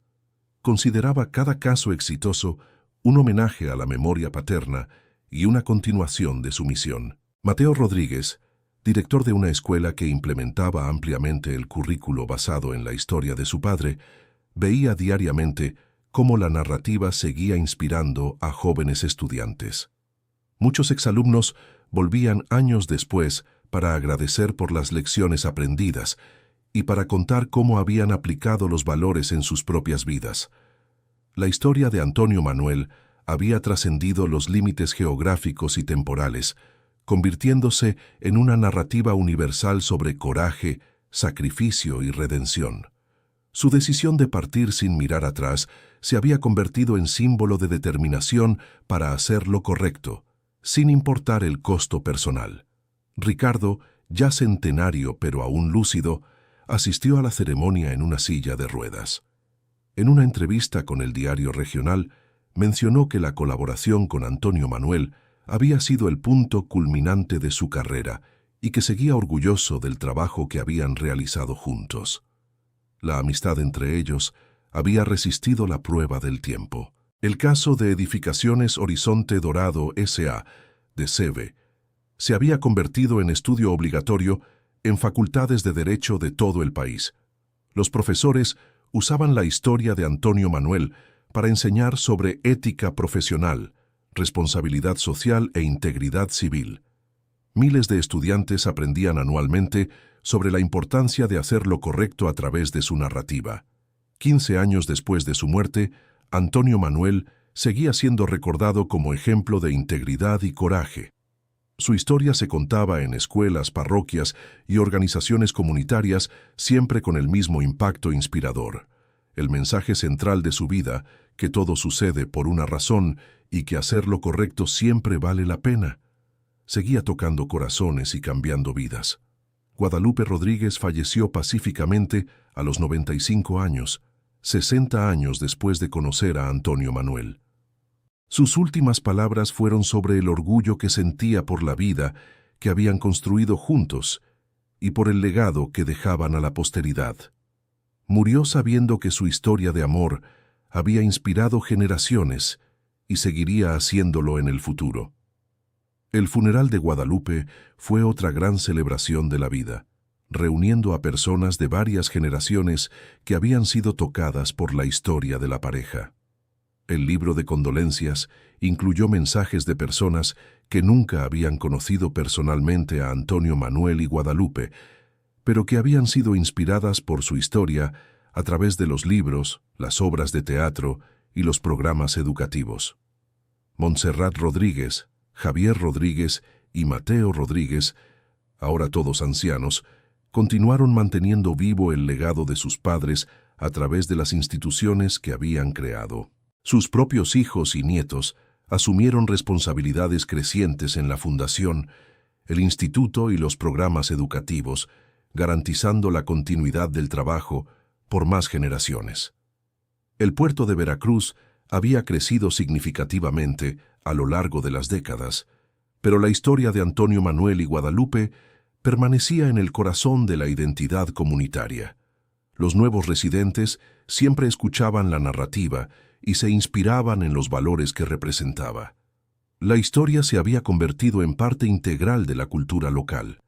Consideraba cada caso exitoso un homenaje a la memoria paterna y una continuación de su misión. Mateo Rodríguez, director de una escuela que implementaba ampliamente el currículo basado en la historia de su padre, veía diariamente cómo la narrativa seguía inspirando a jóvenes estudiantes. Muchos exalumnos volvían años después para agradecer por las lecciones aprendidas y para contar cómo habían aplicado los valores en sus propias vidas. La historia de Antonio Manuel había trascendido los límites geográficos y temporales, convirtiéndose en una narrativa universal sobre coraje, sacrificio y redención. Su decisión de partir sin mirar atrás se había convertido en símbolo de determinación para hacer lo correcto, sin importar el costo personal. Ricardo, ya centenario pero aún lúcido, asistió a la ceremonia en una silla de ruedas. En una entrevista con el diario regional, mencionó que la colaboración con Antonio Manuel había sido el punto culminante de su carrera y que seguía orgulloso del trabajo que habían realizado juntos. La amistad entre ellos había resistido la prueba del tiempo. El caso de Edificaciones Horizonte Dorado S.A. de CEBE se había convertido en estudio obligatorio en facultades de Derecho de todo el país. Los profesores usaban la historia de Antonio Manuel para enseñar sobre ética profesional, responsabilidad social e integridad civil. Miles de estudiantes aprendían anualmente sobre la importancia de hacer lo correcto a través de su narrativa. 15 años después de su muerte, Antonio Manuel seguía siendo recordado como ejemplo de integridad y coraje. Su historia se contaba en escuelas, parroquias y organizaciones comunitarias, siempre con el mismo impacto inspirador. El mensaje central de su vida, que todo sucede por una razón y que hacer lo correcto siempre vale la pena, seguía tocando corazones y cambiando vidas. Guadalupe Rodríguez falleció pacíficamente a los 95 años, 60 años después de conocer a Antonio Manuel. Sus últimas palabras fueron sobre el orgullo que sentía por la vida que habían construido juntos y por el legado que dejaban a la posteridad. Murió sabiendo que su historia de amor había inspirado generaciones y seguiría haciéndolo en el futuro. El funeral de Guadalupe fue otra gran celebración de la vida, reuniendo a personas de varias generaciones que habían sido tocadas por la historia de la pareja. El libro de condolencias incluyó mensajes de personas que nunca habían conocido personalmente a Antonio Manuel y Guadalupe, pero que habían sido inspiradas por su historia a través de los libros, las obras de teatro y los programas educativos. Montserrat Rodríguez, Javier Rodríguez y Mateo Rodríguez, ahora todos ancianos, continuaron manteniendo vivo el legado de sus padres a través de las instituciones que habían creado. Sus propios hijos y nietos asumieron responsabilidades crecientes en la fundación, el instituto y los programas educativos, garantizando la continuidad del trabajo por más generaciones. El puerto de Veracruz había crecido significativamente a lo largo de las décadas, pero la historia de Antonio Manuel y Guadalupe permanecía en el corazón de la identidad comunitaria. Los nuevos residentes siempre escuchaban la narrativa y se inspiraban en los valores que representaba. La historia se había convertido en parte integral de la cultura local.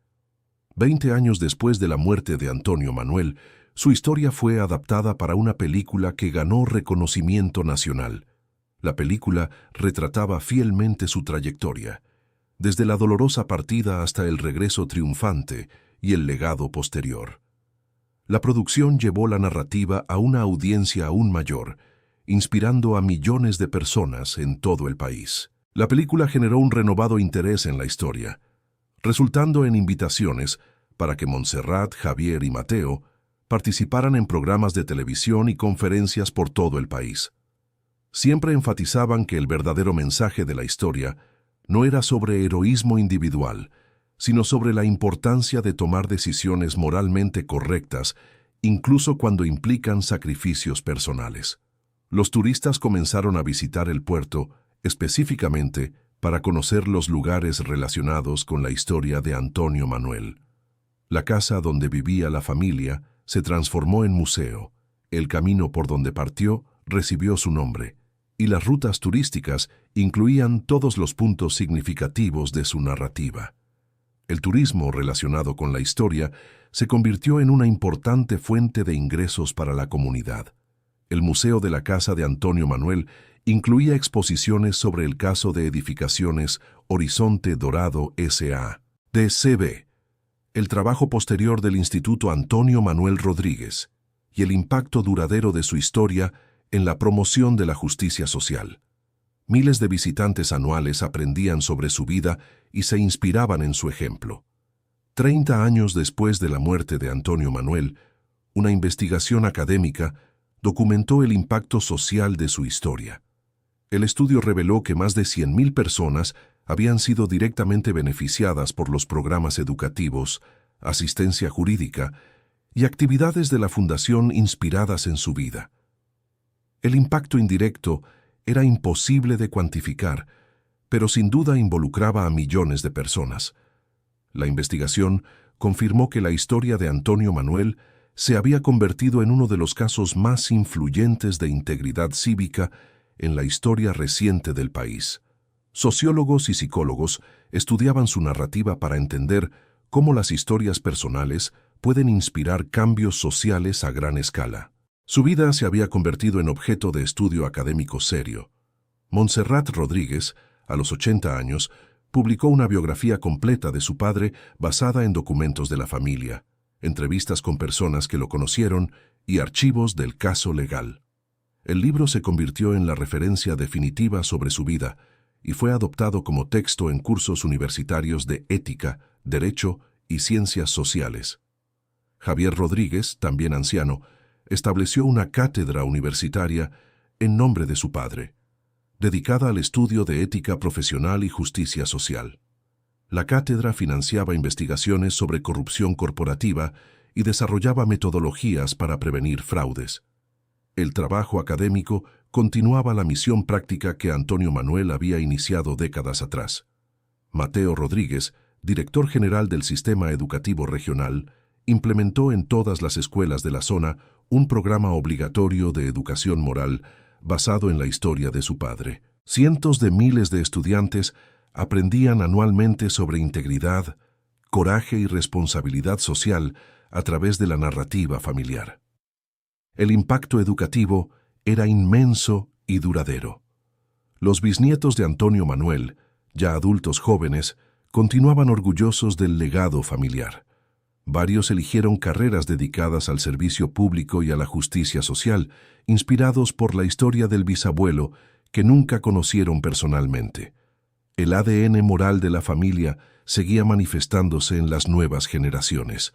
20 años después de la muerte de Antonio Manuel, su historia fue adaptada para una película que ganó reconocimiento nacional. La película retrataba fielmente su trayectoria, desde la dolorosa partida hasta el regreso triunfante y el legado posterior. La producción llevó la narrativa a una audiencia aún mayor, inspirando a millones de personas en todo el país. La película generó un renovado interés en la historia, resultando en invitaciones para que Montserrat, Javier y Mateo participaran en programas de televisión y conferencias por todo el país. Siempre enfatizaban que el verdadero mensaje de la historia no era sobre heroísmo individual, sino sobre la importancia de tomar decisiones moralmente correctas incluso cuando implican sacrificios personales. Los turistas comenzaron a visitar el puerto específicamente para conocer los lugares relacionados con la historia de Antonio Manuel. La casa donde vivía la familia se transformó en museo, el camino por donde partió recibió su nombre, y las rutas turísticas incluían todos los puntos significativos de su narrativa. El turismo relacionado con la historia se convirtió en una importante fuente de ingresos para la comunidad. El Museo de la Casa de Antonio Manuel incluía exposiciones sobre el caso de edificaciones Horizonte Dorado S.A. de C.B., el trabajo posterior del Instituto Antonio Manuel Rodríguez y el impacto duradero de su historia en la promoción de la justicia social. Miles de visitantes anuales aprendían sobre su vida y se inspiraban en su ejemplo. 30 años después de la muerte de Antonio Manuel, una investigación académica documentó el impacto social de su historia. El estudio reveló que más de 100.000 personas habían sido directamente beneficiadas por los programas educativos, asistencia jurídica y actividades de la Fundación inspiradas en su vida. El impacto indirecto era imposible de cuantificar, pero sin duda involucraba a millones de personas. La investigación confirmó que la historia de Antonio Manuel se había convertido en uno de los casos más influyentes de integridad cívica en la historia reciente del país. Sociólogos y psicólogos estudiaban su narrativa para entender cómo las historias personales pueden inspirar cambios sociales a gran escala. Su vida se había convertido en objeto de estudio académico serio. Montserrat Rodríguez, a los 80 años, publicó una biografía completa de su padre basada en documentos de la familia, entrevistas con personas que lo conocieron y archivos del caso legal. El libro se convirtió en la referencia definitiva sobre su vida y fue adoptado como texto en cursos universitarios de ética, derecho y ciencias sociales. Javier Rodríguez, también anciano, estableció una cátedra universitaria en nombre de su padre, dedicada al estudio de ética profesional y justicia social. La cátedra financiaba investigaciones sobre corrupción corporativa y desarrollaba metodologías para prevenir fraudes. El trabajo académico continuaba la misión práctica que Antonio Manuel había iniciado décadas atrás. Mateo Rodríguez, director general del Sistema Educativo Regional, implementó en todas las escuelas de la zona un programa obligatorio de educación moral basado en la historia de su padre. Cientos de miles de estudiantes aprendían anualmente sobre integridad, coraje y responsabilidad social a través de la narrativa familiar. El impacto educativo era inmenso y duradero. Los bisnietos de Antonio Manuel, ya adultos jóvenes, continuaban orgullosos del legado familiar. Varios eligieron carreras dedicadas al servicio público y a la justicia social, inspirados por la historia del bisabuelo que nunca conocieron personalmente. El ADN moral de la familia seguía manifestándose en las nuevas generaciones.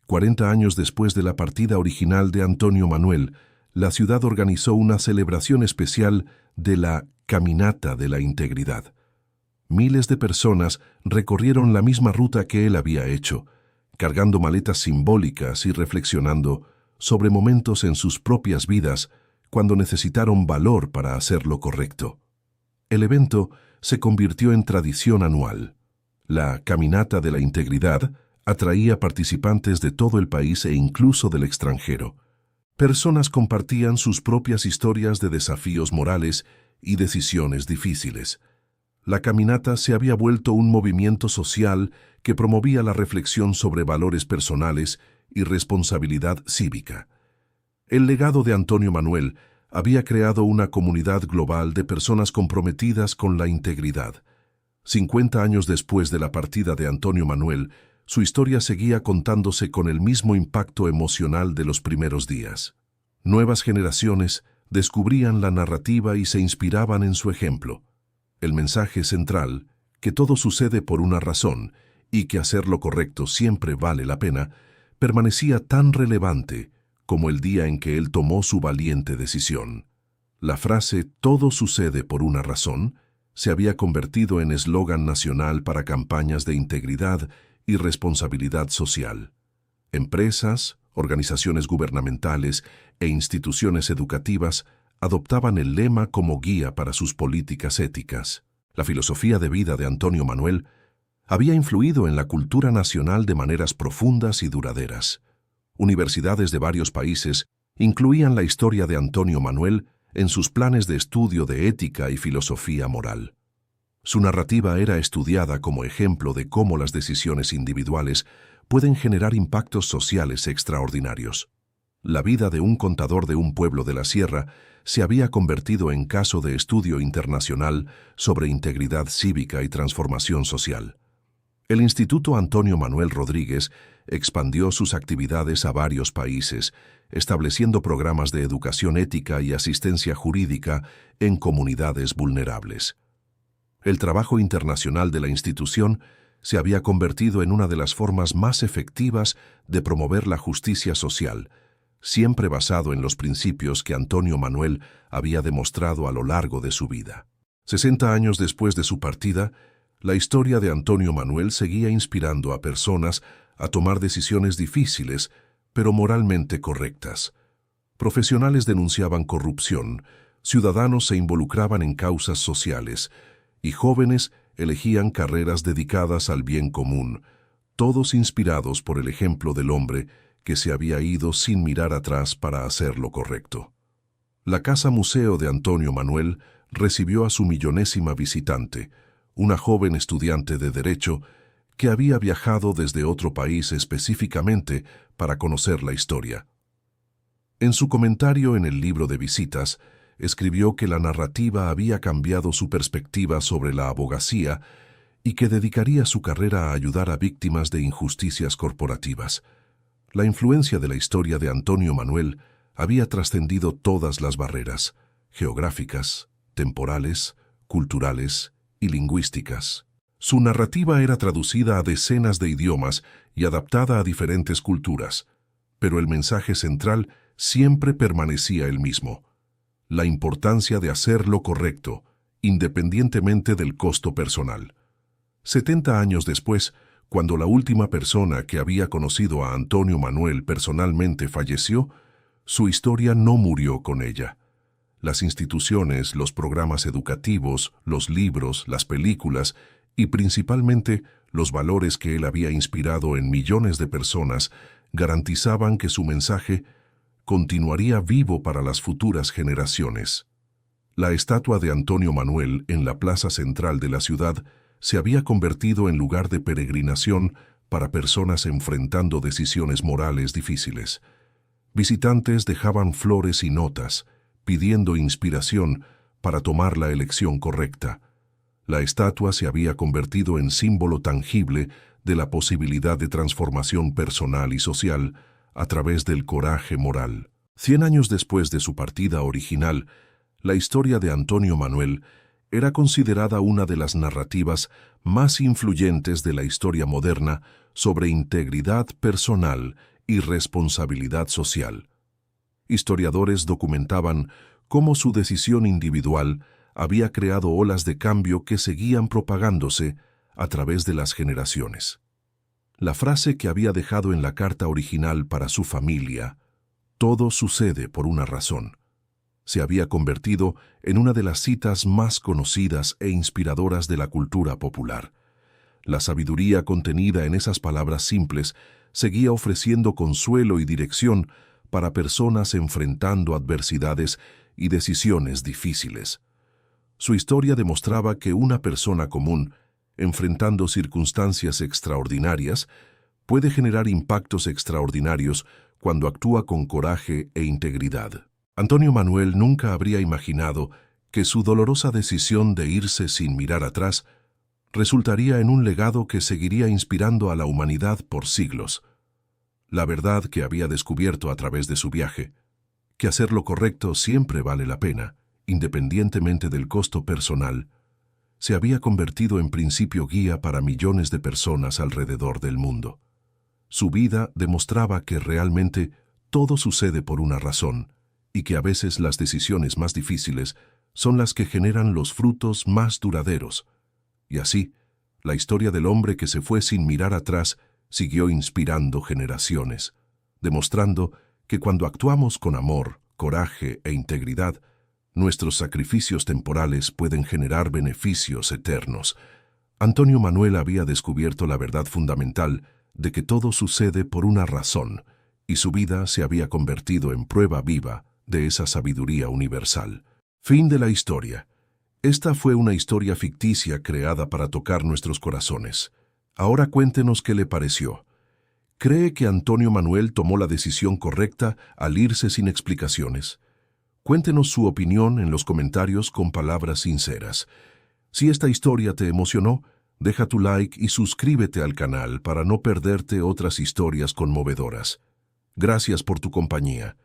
40 años después de la partida original de Antonio Manuel, la ciudad organizó una celebración especial de la Caminata de la Integridad. Miles de personas recorrieron la misma ruta que él había hecho, cargando maletas simbólicas y reflexionando sobre momentos en sus propias vidas cuando necesitaron valor para hacer lo correcto. El evento se convirtió en tradición anual. La Caminata de la Integridad atraía participantes de todo el país e incluso del extranjero. Personas compartían sus propias historias de desafíos morales y decisiones difíciles. La caminata se había vuelto un movimiento social que promovía la reflexión sobre valores personales y responsabilidad cívica. El legado de Antonio Manuel había creado una comunidad global de personas comprometidas con la integridad. 50 años después de la partida de Antonio Manuel, su historia seguía contándose con el mismo impacto emocional de los primeros días. Nuevas generaciones descubrían la narrativa y se inspiraban en su ejemplo. El mensaje central, que todo sucede por una razón y que hacer lo correcto siempre vale la pena, permanecía tan relevante como el día en que él tomó su valiente decisión. La frase «todo sucede por una razón» se había convertido en eslogan nacional para campañas de integridad y responsabilidad social. Empresas, Organizaciones gubernamentales e instituciones educativas adoptaban el lema como guía para sus políticas éticas. La filosofía de vida de Antonio Manuel había influido en la cultura nacional de maneras profundas y duraderas. Universidades de varios países incluían la historia de Antonio Manuel en sus planes de estudio de ética y filosofía moral. Su narrativa era estudiada como ejemplo de cómo las decisiones individuales pueden generar impactos sociales extraordinarios. La vida de un contador de un pueblo de la sierra se había convertido en caso de estudio internacional sobre integridad cívica y transformación social. El Instituto Antonio Manuel Rodríguez expandió sus actividades a varios países, estableciendo programas de educación ética y asistencia jurídica en comunidades vulnerables. El trabajo internacional de la institución se había convertido en una de las formas más efectivas de promover la justicia social, siempre basado en los principios que Antonio Manuel había demostrado a lo largo de su vida. 60 años después de su partida, la historia de Antonio Manuel seguía inspirando a personas a tomar decisiones difíciles, pero moralmente correctas. Profesionales denunciaban corrupción, ciudadanos se involucraban en causas sociales, y jóvenes elegían carreras dedicadas al bien común, todos inspirados por el ejemplo del hombre que se había ido sin mirar atrás para hacer lo correcto. La Casa Museo de Antonio Manuel recibió a su millonésima visitante, una joven estudiante de Derecho que había viajado desde otro país específicamente para conocer la historia. En su comentario en el libro de visitas, escribió que la narrativa había cambiado su perspectiva sobre la abogacía y que dedicaría su carrera a ayudar a víctimas de injusticias corporativas. La influencia de la historia de Antonio Manuel había trascendido todas las barreras, geográficas, temporales, culturales y lingüísticas. Su narrativa era traducida a decenas de idiomas y adaptada a diferentes culturas, pero el mensaje central siempre permanecía el mismo: la importancia de hacer lo correcto, independientemente del costo personal. 70 años después, cuando la última persona que había conocido a Antonio Manuel personalmente falleció, su historia no murió con ella. Las instituciones, los programas educativos, los libros, las películas y principalmente los valores que él había inspirado en millones de personas garantizaban que su mensaje continuaría vivo para las futuras generaciones. La estatua de Antonio Manuel en la plaza central de la ciudad se había convertido en lugar de peregrinación para personas enfrentando decisiones morales difíciles. Visitantes dejaban flores y notas, pidiendo inspiración para tomar la elección correcta. La estatua se había convertido en símbolo tangible de la posibilidad de transformación personal y social a través del coraje moral. 100 años después de su partida original, la historia de Antonio Manuel era considerada una de las narrativas más influyentes de la historia moderna sobre integridad personal y responsabilidad social. Historiadores documentaban cómo su decisión individual había creado olas de cambio que seguían propagándose a través de las generaciones. La frase que había dejado en la carta original para su familia, «Todo sucede por una razón», se había convertido en una de las citas más conocidas e inspiradoras de la cultura popular. La sabiduría contenida en esas palabras simples seguía ofreciendo consuelo y dirección para personas enfrentando adversidades y decisiones difíciles. Su historia demostraba que una persona común, enfrentando circunstancias extraordinarias, puede generar impactos extraordinarios cuando actúa con coraje e integridad. Antonio Manuel nunca habría imaginado que su dolorosa decisión de irse sin mirar atrás resultaría en un legado que seguiría inspirando a la humanidad por siglos. La verdad que había descubierto a través de su viaje, que hacer lo correcto siempre vale la pena, independientemente del costo personal, se había convertido en principio guía para millones de personas alrededor del mundo. Su vida demostraba que realmente todo sucede por una razón, y que a veces las decisiones más difíciles son las que generan los frutos más duraderos. Y así, la historia del hombre que se fue sin mirar atrás siguió inspirando generaciones, demostrando que cuando actuamos con amor, coraje e integridad, nuestros sacrificios temporales pueden generar beneficios eternos. Antonio Manuel había descubierto la verdad fundamental de que todo sucede por una razón, y su vida se había convertido en prueba viva de esa sabiduría universal. Fin de la historia. Esta fue una historia ficticia creada para tocar nuestros corazones. Ahora cuéntenos qué le pareció. ¿Cree que Antonio Manuel tomó la decisión correcta al irse sin explicaciones? Cuéntenos su opinión en los comentarios con palabras sinceras. Si esta historia te emocionó, deja tu like y suscríbete al canal para no perderte otras historias conmovedoras. Gracias por tu compañía.